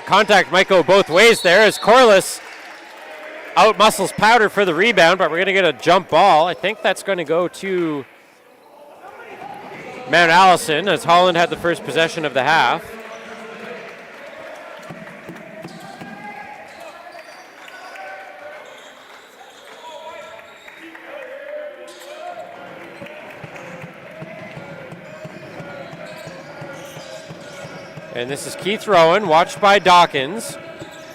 contact might go both ways there as Corliss outmuscles Powder for the rebound, but we're going to get a jump ball. I think that's going to go to Mount Allison as Holland had the first possession of the half. And this is Keith Rowan, watched by Dawkins.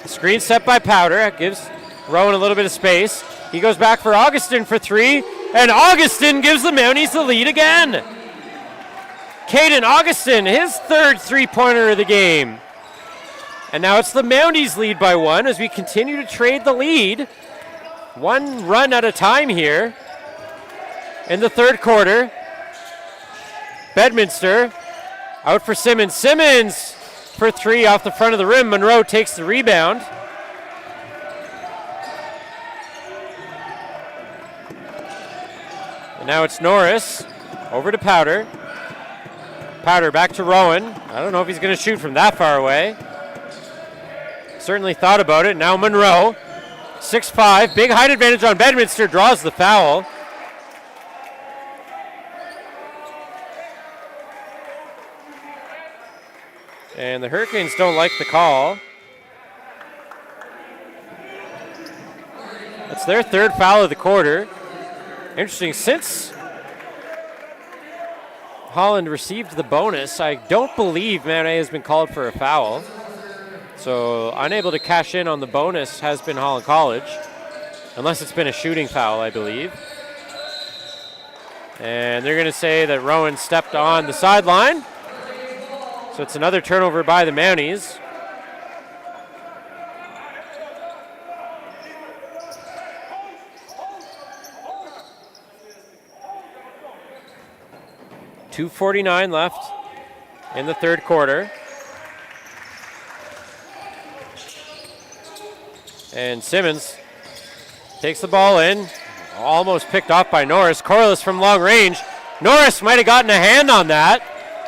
Screen set by Powder, gives Rowan a little bit of space. He goes back for Augustin for three, and Augustin gives the Mounties the lead again. Caden Augustin, his third three-pointer of the game. And now it's the Mounties lead by one as we continue to trade the lead. One run at a time here in the third quarter. Bedminster out for Simmons. Simmons for three off the front of the rim. Monroe takes the rebound. And now it's Norris over to Powder. Powder back to Rowan. I don't know if he's going to shoot from that far away. Certainly thought about it. Now Monroe, 6'5", big height advantage on Bedminster, draws the foul. And the Hurricanes don't like the call. That's their third foul of the quarter. Interesting, since Holland received the bonus, I don't believe Mount A has been called for a foul. So unable to cash in on the bonus has been Holland College, unless it's been a shooting foul, I believe. And they're going to say that Rowan stepped on the sideline. So it's another turnover by the Mounties. .249 left in the third quarter. And Simmons takes the ball in, almost picked off by Norris. Corliss from long range. Norris might have gotten a hand on that.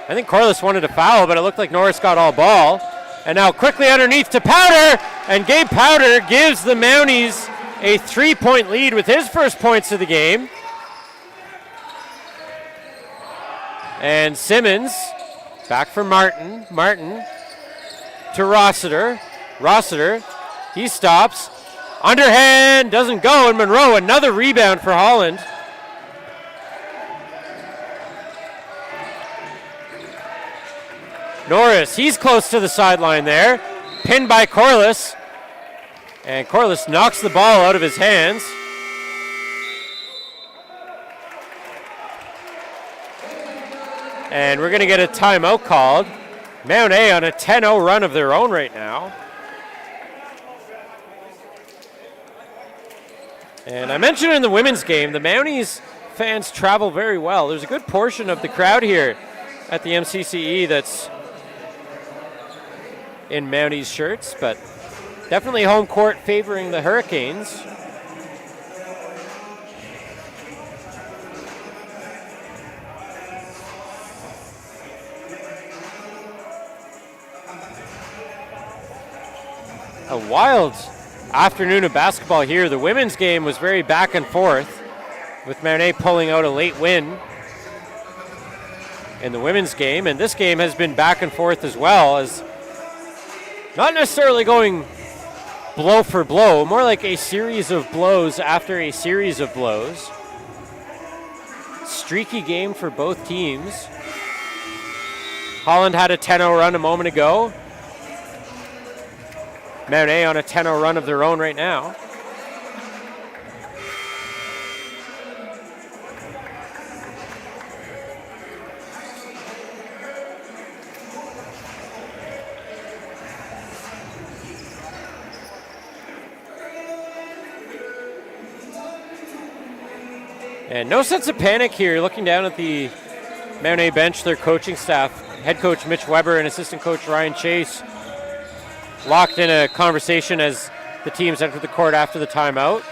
I think Corliss wanted a foul, but it looked like Norris got all ball. And now quickly underneath to Powder, and Gabe Powder gives the Mounties a 3-point lead with his first points of the game. And Simmons back for Martin. Martin to Rossiter. Rossiter, he stops. Underhand, doesn't go, and Monroe, another rebound for Holland. Norris, he's close to the sideline there. Pinned by Corliss. And Corliss knocks the ball out of his hands. And we're going to get a timeout called. Mount A on a 10-0 run of their own right now. And I mentioned in the women's game, the Mounties fans travel very well. There's a good portion of the crowd here at the MCCE that's in Mounties shirts, but definitely home court favoring the Hurricanes. A wild afternoon of basketball here. The women's game was very back and forth, with Mount A pulling out a late win in the women's game, and this game has been back and forth as well, as not necessarily going blow for blow, more like a series of blows after a series of blows. Streaky game for both teams. Holland had a 10-0 run a moment ago. Mount A on a 10-0 run of their own right now. And no sense of panic here. Looking down at the Mount A bench, their coaching staff, head coach Mitch Weber and assistant coach Ryan Chase locked in a conversation as the teams enter the court after the timeout.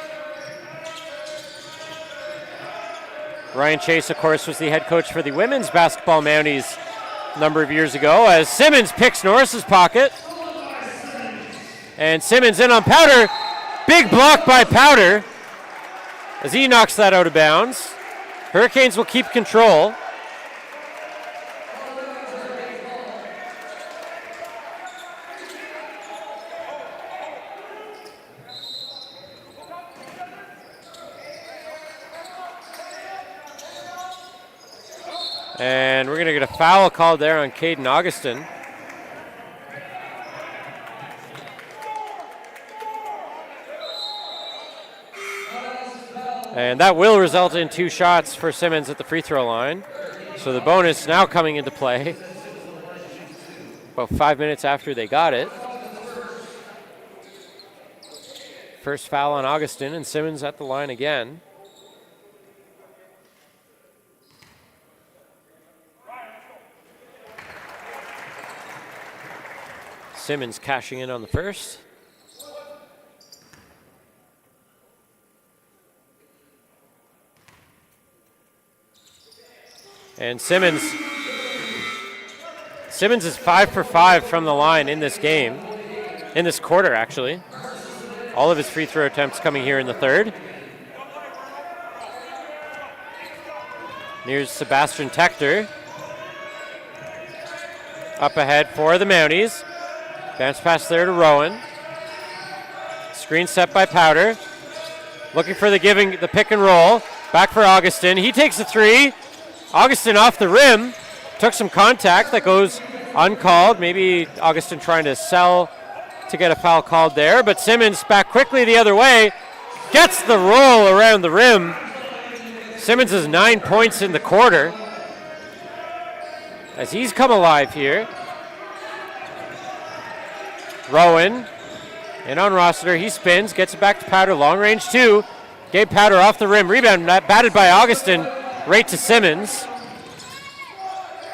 Ryan Chase, of course, was the head coach for the women's basketball Mounties a number of years ago, as Simmons picks Norris's pocket. And Simmons in on Powder. Big block by Powder as he knocks that out of bounds. Hurricanes will keep control. And we're going to get a foul called there on Caden Augustin. And that will result in 2 shots for Simmons at the free throw line. So the bonus now coming into play. About 5 minutes after they got it. First foul on Augustin, and Simmons at the line again. Simmons cashing in on the first. And Simmons is 5 for 5 from the line in this game, in this quarter actually. All of his free throw attempts coming here in the third. Here's Sebastian Tector. Up ahead for the Mounties. Bounce pass there to Rowan. Screen set by Powder. Looking for the pick and roll. Back for Augustin. He takes a three. Augustin off the rim. Took some contact that goes uncalled. Maybe Augustin trying to sell to get a foul called there. But Simmons back quickly the other way. Gets the roll around the rim. Simmons has 9 points in the quarter as he's come alive here. Rowan in on Rossiter. He spins, gets it back to Powder. Long range two. Gabe Powder off the rim. Rebound batted by Augustin right to Simmons.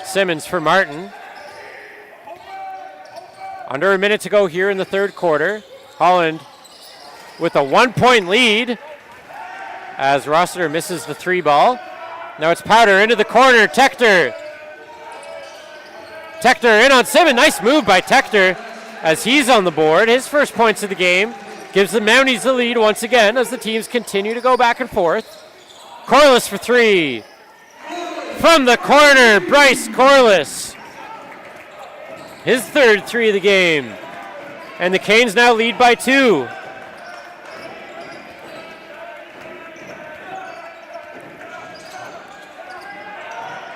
Simmons for Martin. Under a minute to go here in the third quarter. Holland with a 1 point lead as Rossiter misses the three ball. Now it's Powder into the corner. Tector in on Simmons. Nice move by Tector as he's on the board. His first points of the game gives the Mounties the lead once again as the teams continue to go back and forth. Corliss for three. From the corner, Bryce Corliss. His third three of the game. And the Canes now lead by 2.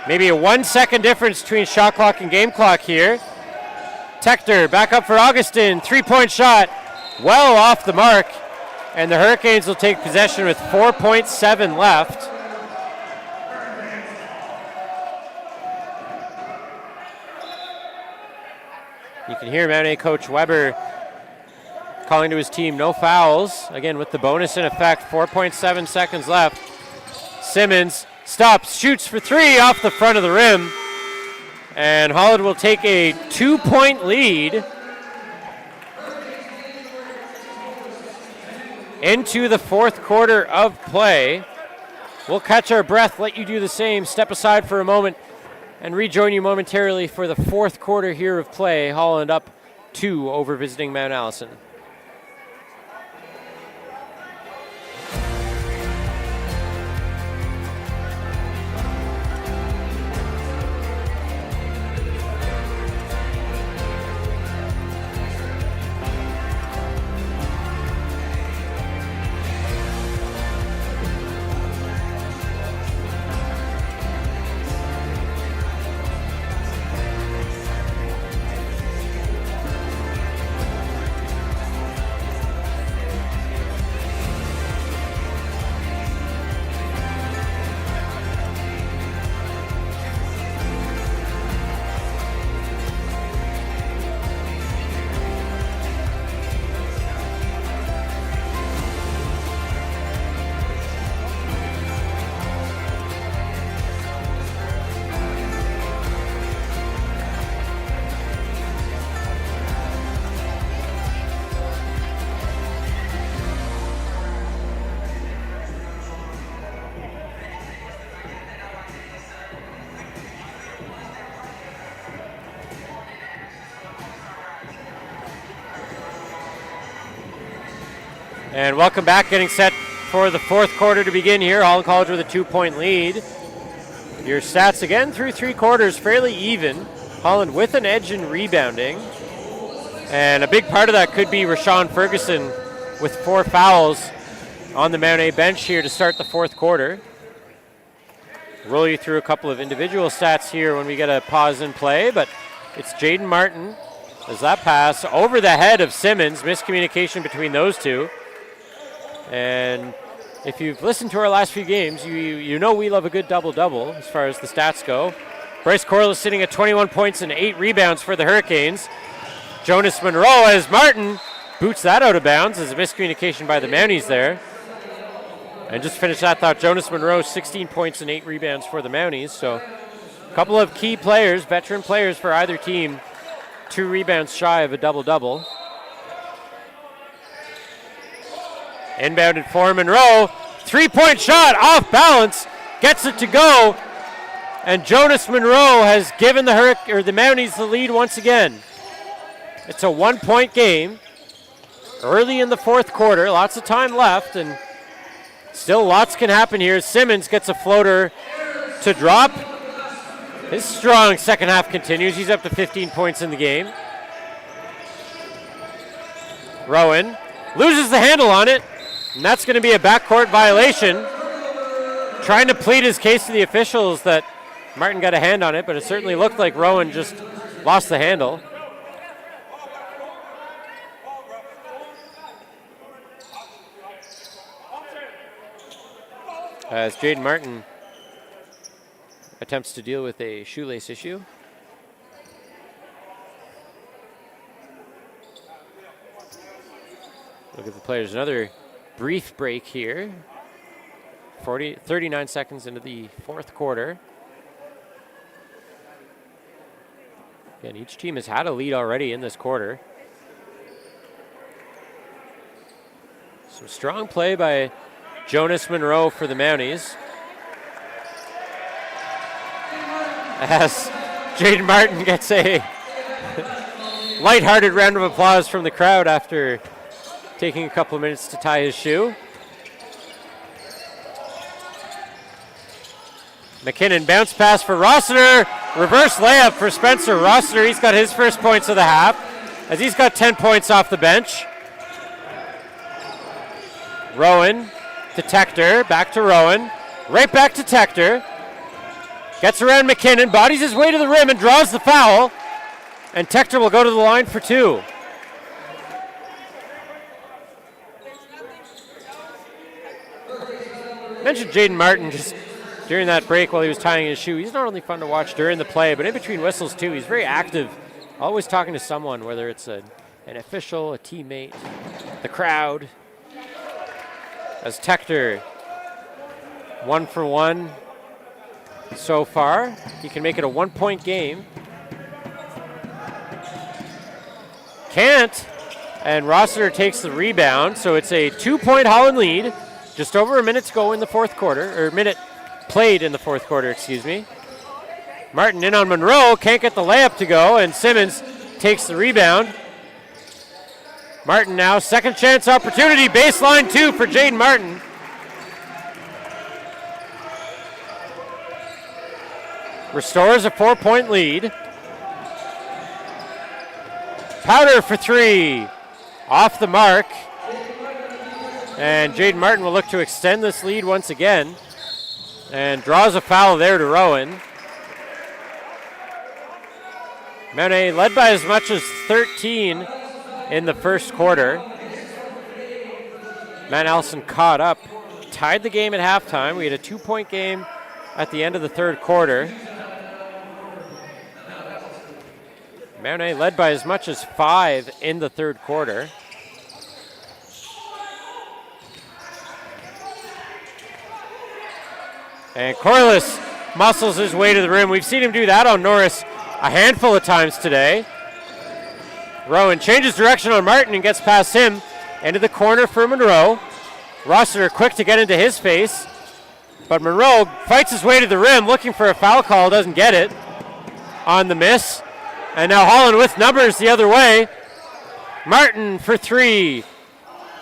Maybe a 1 second difference between shot clock and game clock here. Tector back up for Augustin. 3-point shot. Well off the mark. And the Hurricanes will take possession with 4.7 left. You can hear Mount A coach Weber calling to his team, no fouls. Again, with the bonus in effect, 4.7 seconds left. Simmons stops, shoots for three off the front of the rim. And Holland will take a 2-point lead into the fourth quarter of play. We'll catch our breath, let you do the same, step aside for a moment, and rejoin you momentarily for the fourth quarter here of play. Holland up 2 over visiting Mount Allison. And welcome back, getting set for the fourth quarter to begin here. Holland College with a 2-point lead. Your stats again through 3 quarters, fairly even. Holland with an edge in rebounding. And a big part of that could be Rashawn Ferguson with 4 fouls on the Mount A bench here to start the fourth quarter. Roll you through a couple of individual stats here when we get a pause in play, but it's Jaden Martin as that pass over the head of Simmons. Miscommunication between those two. And if you've listened to our last few games, you know we love a good double-double as far as the stats go. Bryce Corliss sitting at 21 points and 8 rebounds for the Hurricanes. Jonas Monroe as Martin boots that out of bounds as a miscommunication by the Mounties there. And just to finish that thought, Jonas Monroe, 16 points and 8 rebounds for the Mounties. So a couple of key players, veteran players for either team, 2 rebounds shy of a double-double. Inbounded for Monroe. 3-point shot off balance. Gets it to go. And Jonas Monroe has given the Mounties the lead once again. It's a 1-point game. Early in the fourth quarter. Lots of time left. And still lots can happen here. Simmons gets a floater to drop. His strong second half continues. He's up to 15 points in the game. Rowan loses the handle on it. And that's going to be a backcourt violation. Trying to plead his case to the officials that Martin got a hand on it, but it certainly looked like Rowan just lost the handle. As Jaden Martin attempts to deal with a shoelace issue. We'll give the players another brief break here. 39 seconds into the fourth quarter. Again, each team has had a lead already in this quarter. Some strong play by Jonas Monroe for the Mounties. As Jaden Martin gets a lighthearted round of applause from the crowd after taking a couple of minutes to tie his shoe. McKinnon bounce pass for Rossiter. Reverse layup for Spencer Rossiter. He's got his first points of the half as he's got 10 points off the bench. Rowan to Tector. Back to Rowan. Right back to Tector. Gets around McKinnon. Bodies his way to the rim and draws the foul. And Tector will go to the line for 2. Mentioned Jaden Martin just during that break while he was tying his shoe. He's not only fun to watch during the play, but in between whistles too. He's very active, always talking to someone, whether it's an official, a teammate, the crowd. As Tector, 1 for 1 so far. He can make it a 1-point game. Can't, and Rossiter takes the rebound, so it's a 2-point Holland lead. Just over a minute to go in the fourth quarter, or minute played in the fourth quarter, excuse me. Martin in on Monroe, can't get the layup to go, and Simmons takes the rebound. Martin now, second chance opportunity, baseline 2 for Jaden Martin. Restores a 4-point lead. Powder for 3, off the mark. And Jaden Martin will look to extend this lead once again and draws a foul there to Rowan. Mount A led by as much as 13 in the first quarter. Matt Allison caught up, tied the game at halftime. We had a 2-point game at the end of the third quarter. Mount A led by as much as 5 in the third quarter. And Corliss muscles his way to the rim. We've seen him do that on Norris a handful of times today. Rowan changes direction on Martin and gets past him into the corner for Monroe. Rossiter quick to get into his face, but Monroe fights his way to the rim looking for a foul call, doesn't get it on the miss. And now Holland with numbers the other way. Martin for 3.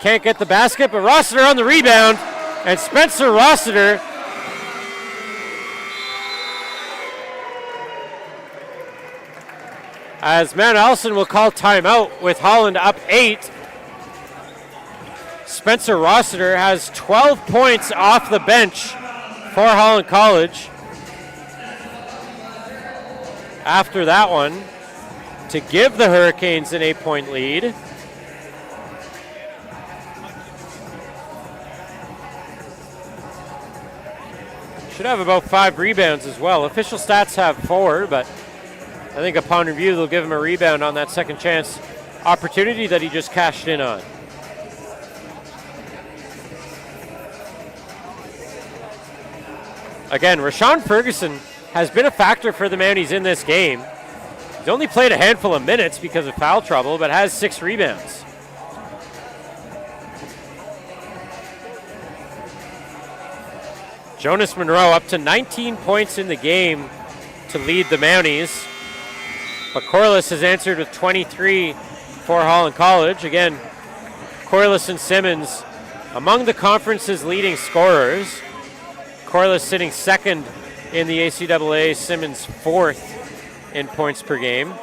can't get the basket, but Rossiter on the rebound, and Spencer Rossiter as Mount Allison will call timeout with Holland up 8. Spencer Rossiter has 12 points off the bench for Holland College. After that one, to give the Hurricanes an 8-point lead. Should have about 5 rebounds as well. Official stats have 4, but I think upon review they'll give him a rebound on that second chance opportunity that he just cashed in on. Again, Rashawn Ferguson has been a factor for the Mounties in this game. He's only played a handful of minutes because of foul trouble, but has 6 rebounds. Jonas Monroe up to 19 points in the game to lead the Mounties. But Corliss has answered with 23 for Holland College. Again, Corliss and Simmons among the conference's leading scorers. Corliss sitting second in the ACAA, Simmons fourth in points per game.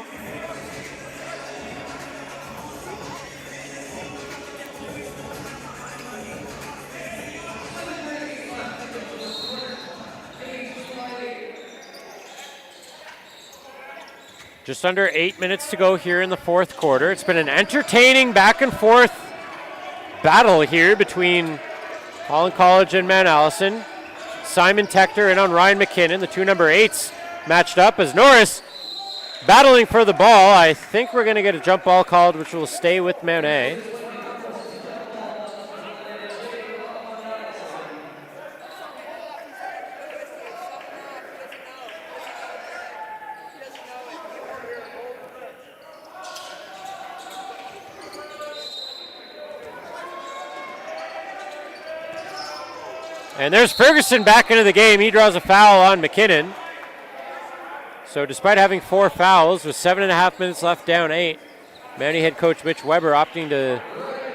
Just under 8 minutes to go here in the fourth quarter. It's been an entertaining back and forth battle here between Holland College and Mount Allison. Simon Tector in on Ryan McKinnon, the 2 number 8s matched up as Norris battling for the ball. I think we're going to get a jump ball called, which will stay with Mount A. And there's Ferguson back into the game. He draws a foul on McKinnon. So despite having 4 fouls with 7.5 minutes left, down 8, Mountie head coach Mitch Weber opting to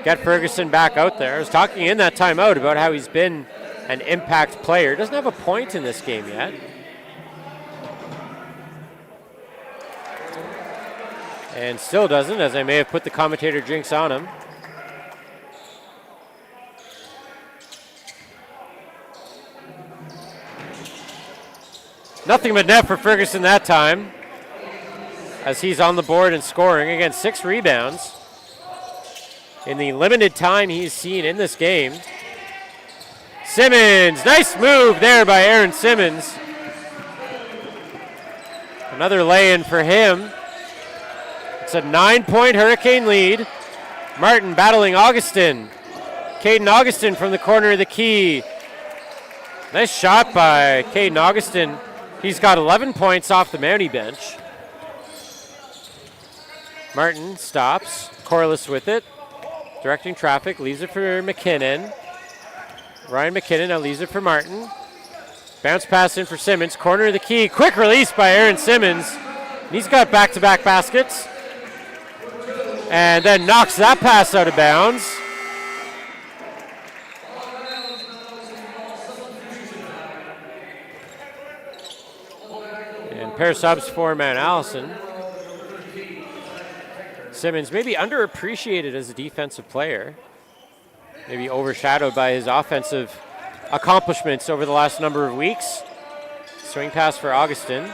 get Ferguson back out there. I was talking in that timeout about how he's been an impact player. Doesn't have a point in this game yet. And still doesn't, as I may have put the commentator jinx on him. Nothing but net for Ferguson that time, as he's on the board and scoring. Again, 6 rebounds in the limited time he's seen in this game. Simmons, nice move there by Aaron Simmons. Another lay-in for him. It's a 9-point Hurricane lead. Martin battling Augustin. Caden Augustin from the corner of the key. Nice shot by Caden Augustin. He's got 11 points off the Mountie bench. Martin stops. Corliss with it. Directing traffic. Leaves it for McKinnon. Ryan McKinnon now leaves it for Martin. Bounce pass in for Simmons. Corner of the key. Quick release by Aaron Simmons. He's got back-to-back baskets. And then knocks that pass out of bounds. Pair subs for Mount Allison. Simmons maybe underappreciated as a defensive player. Maybe overshadowed by his offensive accomplishments over the last number of weeks. Swing pass for Augustin.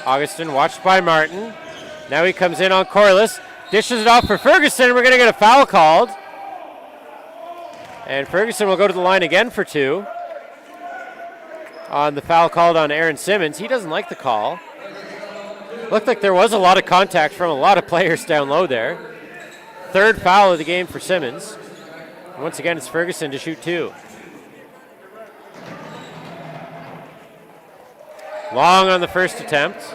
Augustin watched by Martin. Now he comes in on Corliss. Dishes it off for Ferguson. We're going to get a foul called. And Ferguson will go to the line again for 2. On the foul called on Aaron Simmons. He doesn't like the call. Looked like there was a lot of contact from a lot of players down low there. 3rd foul of the game for Simmons. And once again, it's Ferguson to shoot 2. Long on the first attempt.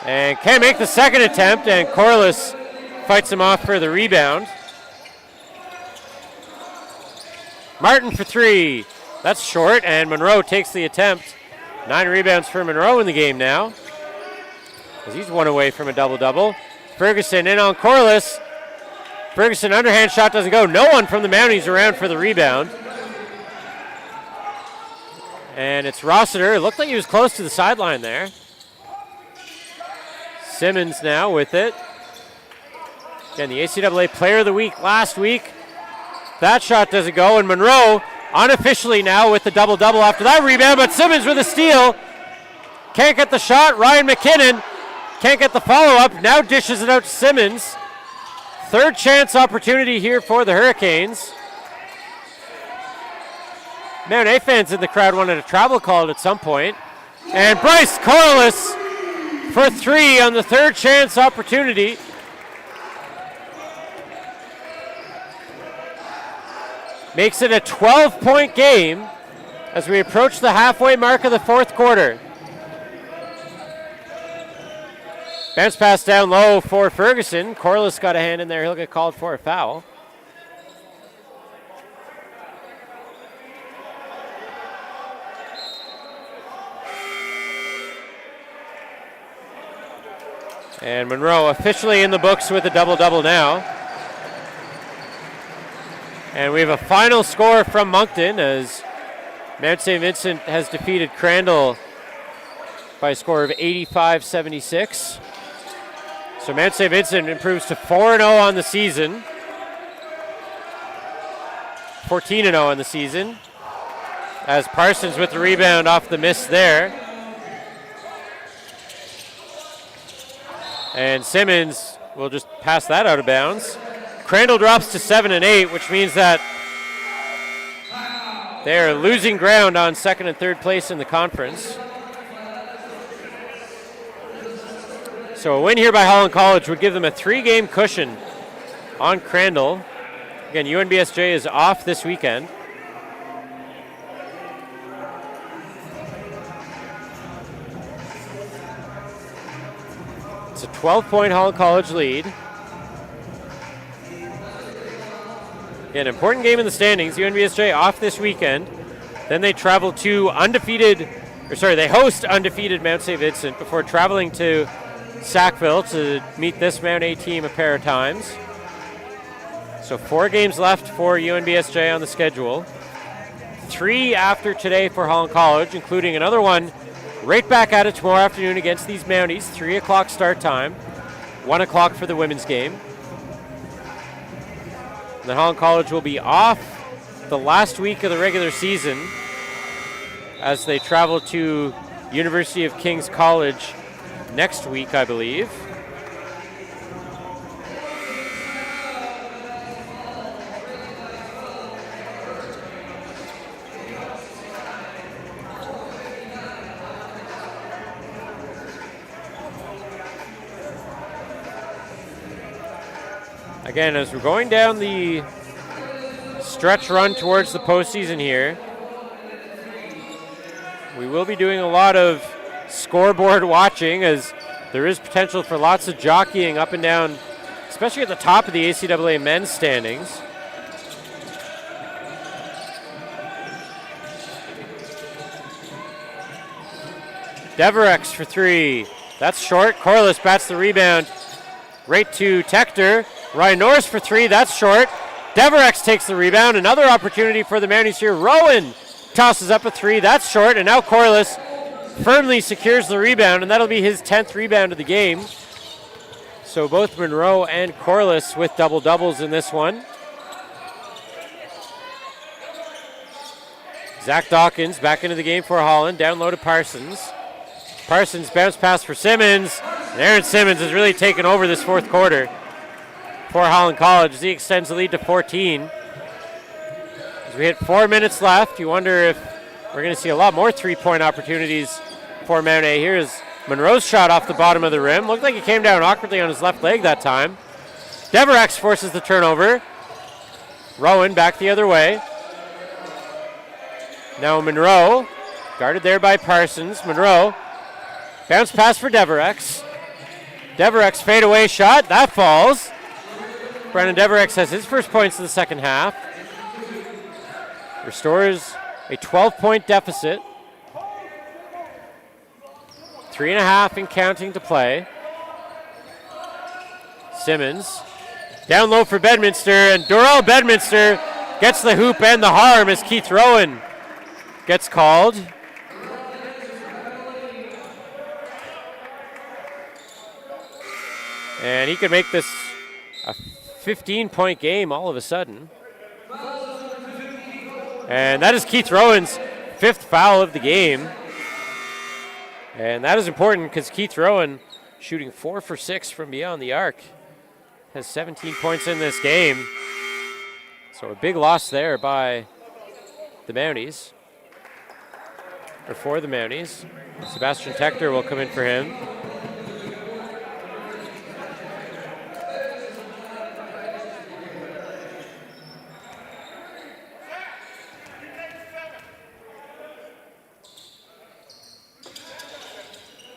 And can't make the second attempt, and Corliss fights him off for the rebound. Martin for 3. That's short, and Monroe takes the attempt. 9 rebounds for Monroe in the game now, as he's 1 away from a double-double. Ferguson in on Corliss. Ferguson underhand shot doesn't go. No one from the Mounties around for the rebound. And it's Rossiter. It looked like he was close to the sideline there. Simmons now with it. Again, the ACAA Player of the Week last week. That shot doesn't go, and Monroe unofficially now with the double-double after that rebound, but Simmons with a steal. Can't get the shot. Ryan McKinnon can't get the follow-up. Now dishes it out to Simmons. Third chance opportunity here for the Hurricanes. Mount A fans in the crowd wanted a travel call at some point. And Bryce Corliss for 3 on the third chance opportunity. Makes it a 12-point game as we approach the halfway mark of the fourth quarter. Bounce pass down low for Ferguson. Corliss got a hand in there. He'll get called for a foul. And Monroe officially in the books with a double-double now. And we have a final score from Moncton as Mount St. Vincent has defeated Crandall by a score of 85-76. So Mount St. Vincent improves to 4-0 on the season. 14-0 on the season. As Parsons with the rebound off the miss there. And Simmons will just pass that out of bounds. Crandall drops to 7-8, which means that they're losing ground on second and third place in the conference. So a win here by Holland College would give them a 3-game cushion on Crandall. Again, UNBSJ is off this weekend. It's a 12-point Holland College lead. An important game in the standings. UNBSJ off this weekend. Then they travel to they host undefeated Mount St. Vincent before traveling to Sackville to meet this Mount A team a pair of times. So 4 games left for UNBSJ on the schedule. 3 after today for Holland College, including another one right back at it tomorrow afternoon against these Mounties. 3 o'clock start time. 1 o'clock for the women's game. And then Holland College will be off the last week of the regular season as they travel to University of King's College next week, I believe. Again, as we're going down the stretch run towards the postseason here, we will be doing a lot of scoreboard watching as there is potential for lots of jockeying up and down, especially at the top of the ACAA men's standings. Deverex for 3. That's short. Corliss bats the rebound right to Tector. Ryan Norris for 3. That's short. Deverex takes the rebound. Another opportunity for the Mounties here. Rowan tosses up a 3. That's short. And now Corliss firmly secures the rebound, and that'll be his 10th rebound of the game. So both Monroe and Corliss with double-doubles in this one. Zach Dawkins back into the game for Holland. Down low to Parsons. Parsons bounce pass for Simmons. And Aaron Simmons has really taken over this fourth quarter for Holland College as he extends the lead to 14. As we hit 4 minutes left, you wonder if we're going to see a lot more three-point opportunities for Mount A. Here's Monroe's shot off the bottom of the rim. Looked like he came down awkwardly on his left leg that time. Deverex forces the turnover. Rowan back the other way. Now Monroe, guarded there by Parsons. Monroe, bounce pass for Deverex. Deverex fadeaway shot, that falls. Brandon Deverex has his first points in the second half. Restores a 12-point deficit. 3.5 and counting to play. Simmons down low for Bedminster, and Dorrell Bedminster gets the hoop and the harm as Keith Rowan gets called. And he could make this a 15-point game all of a sudden. And that is Keith Rowan's 5th foul of the game. And that is important because Keith Rowan, shooting 4 for 6 from beyond the arc, has 17 points in this game. So a big loss there by the Mounties, or for the Mounties. Sebastian Tector will come in for him.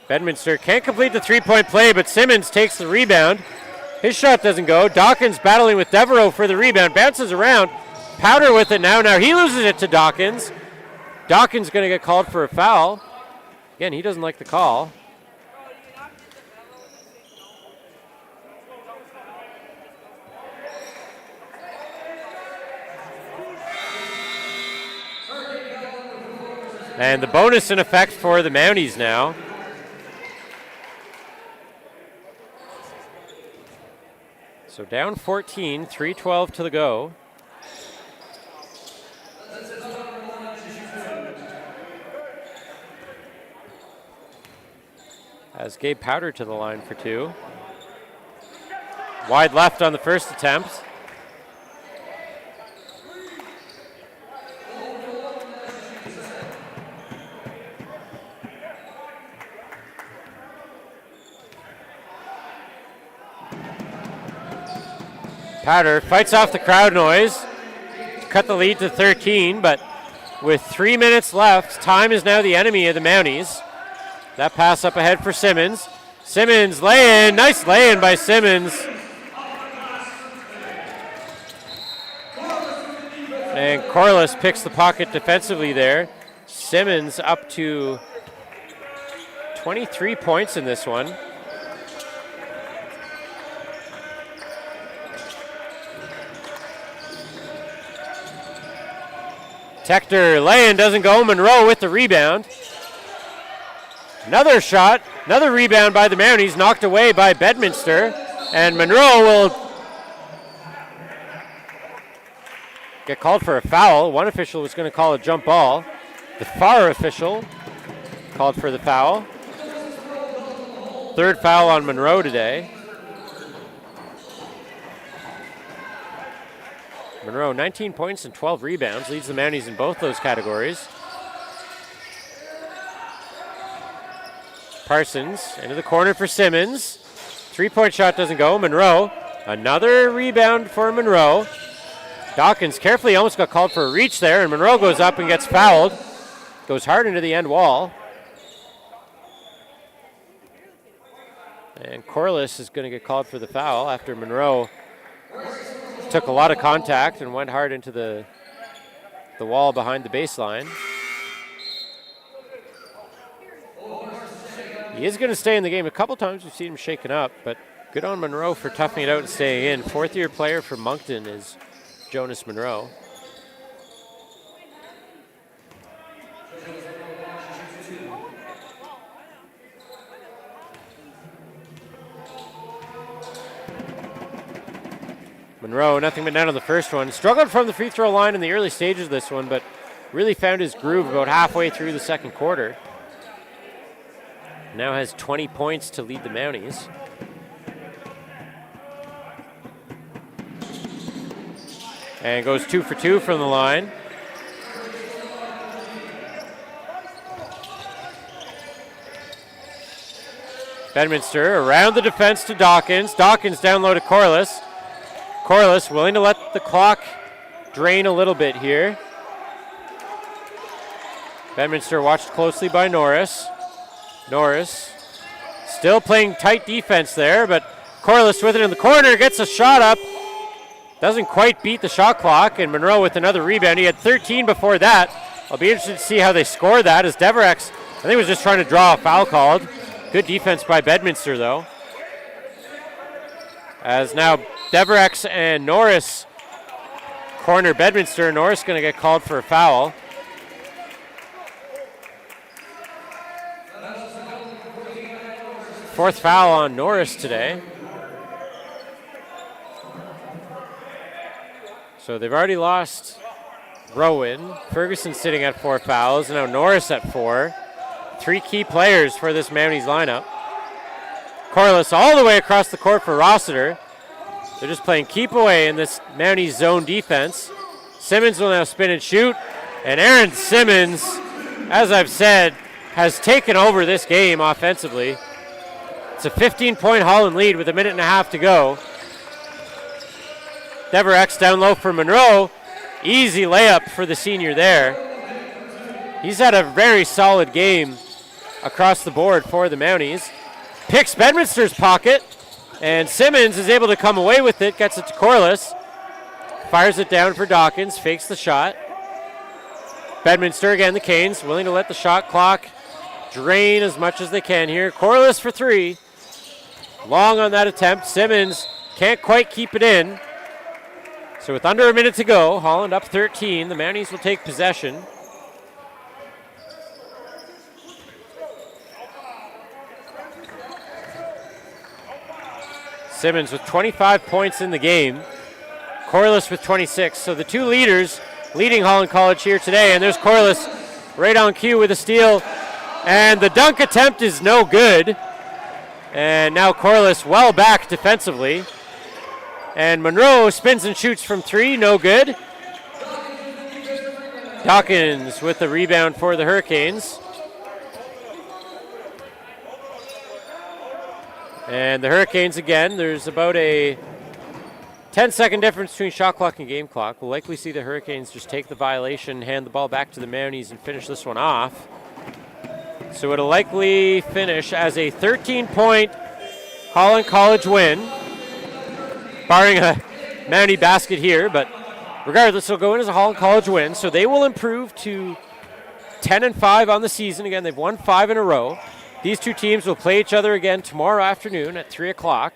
Bedminster can't complete the 3-point play, but Simmons takes the rebound. His shot doesn't go. Dawkins battling with Devereaux for the rebound. Bounces around. Powder with it now. Now he loses it to Dawkins. Dawkins going to get called for a foul. Again, he doesn't like the call. And the bonus in effect for the Mounties now. So down 14, 3:12 to the go. As Gabe Powder to the line for 2. Wide left on the first attempt. Powder fights off the crowd noise, cut the lead to 13, but with 3 minutes left, time is now the enemy of the Mounties. That pass up ahead for Simmons. Simmons lay-in, nice lay-in by Simmons. And Corliss picks the pocket defensively there. Simmons up to 23 points in this one. Tector lay-in doesn't go. Monroe with the rebound. Another shot, another rebound by the Mounties, knocked away by Bedminster. And Monroe will get called for a foul. One official was going to call a jump ball. The far official called for the foul. 3rd foul on Monroe today. Monroe, 19 points and 12 rebounds, leads the Mounties in both those categories. Parsons into the corner for Simmons. 3-point shot doesn't go. Monroe, another rebound for Monroe. Dawkins carefully almost got called for a reach there, and Monroe goes up and gets fouled. Goes hard into the end wall. And Corliss is going to get called for the foul after Monroe took a lot of contact and went hard into the wall behind the baseline. He is going to stay in the game. A couple times we've seen him shaken up, but good on Monroe for toughing it out and staying in. 4th-year player for Moncton is Jonas Monroe. Monroe, nothing but net on the first one. Struggled from the free throw line in the early stages of this one, but really found his groove about halfway through the second quarter. Now has 20 points to lead the Mounties. And goes 2 for 2 from the line. Bedminster around the defense to Dawkins. Dawkins down low to Corliss. Corliss willing to let the clock drain a little bit here. Bedminster watched closely by Norris. Norris still playing tight defense there, but Corliss with it in the corner, gets a shot up. Doesn't quite beat the shot clock, and Monroe with another rebound. He had 13 before that. I'll be interested to see how they score that, as Deverex, I think, was just trying to draw a foul called. Good defense by Bedminster, though. As now Deverex and Norris corner Bedminster. Norris going to get called for a foul. Fourth foul on Norris today. So they've already lost Rowan. Ferguson sitting at 4 fouls. Now Norris at 4. 3 key players for this Mounties lineup. Corliss all the way across the court for Rossiter. They're just playing keep away in this Mounties zone defense. Simmons will now spin and shoot. And Aaron Simmons, as I've said, has taken over this game offensively. It's a 15-point Holland lead with a minute and a half to go. Deverex down low for Monroe. Easy layup for the senior there. He's had a very solid game across the board for the Mounties. Picks Bedminster's pocket, and Simmons is able to come away with it, gets it to Corliss. Fires it down for Dawkins, fakes the shot. Bedminster again, the Canes, willing to let the shot clock drain as much as they can here. Corliss for 3. Long on that attempt. Simmons can't quite keep it in. So with under a minute to go, Holland up 13. The Mounties will take possession. Simmons with 25 points in the game. Corliss with 26. So the 2 leaders leading Holland College here today. And there's Corliss right on cue with a steal. And the dunk attempt is no good. And now Corliss well back defensively. And Monroe spins and shoots from 3, no good. Dawkins with the rebound for the Hurricanes. And the Hurricanes again, there's about a 10-second difference between shot clock and game clock. We'll likely see the Hurricanes just take the violation, hand the ball back to the Mounties, and finish this one off. So it'll likely finish as a 13-point Holland College win, barring a Mountie basket here, but regardless, it'll go in as a Holland College win. So they will improve to 10-5 on the season. Again, they've won 5 in a row. These 2 teams will play each other again tomorrow afternoon at 3 o'clock.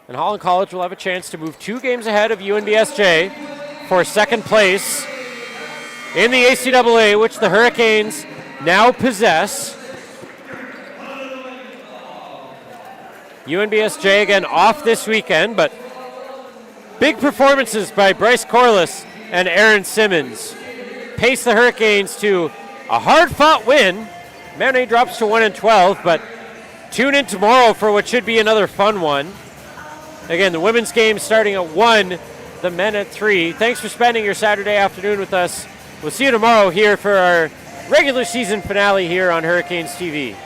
And Holland College will have a chance to move 2 games ahead of UNBSJ for second place in the ACAA, which the Hurricanes now possess. UNBSJ again off this weekend, but big performances by Bryce Corliss and Aaron Simmons pace the Hurricanes to a hard-fought win. Mountie drops to 1-12, but tune in tomorrow for what should be another fun one. Again, the women's game starting at 1, the men at 3. Thanks for spending your Saturday afternoon with us. We'll see you tomorrow here for our regular season finale here on Hurricanes TV.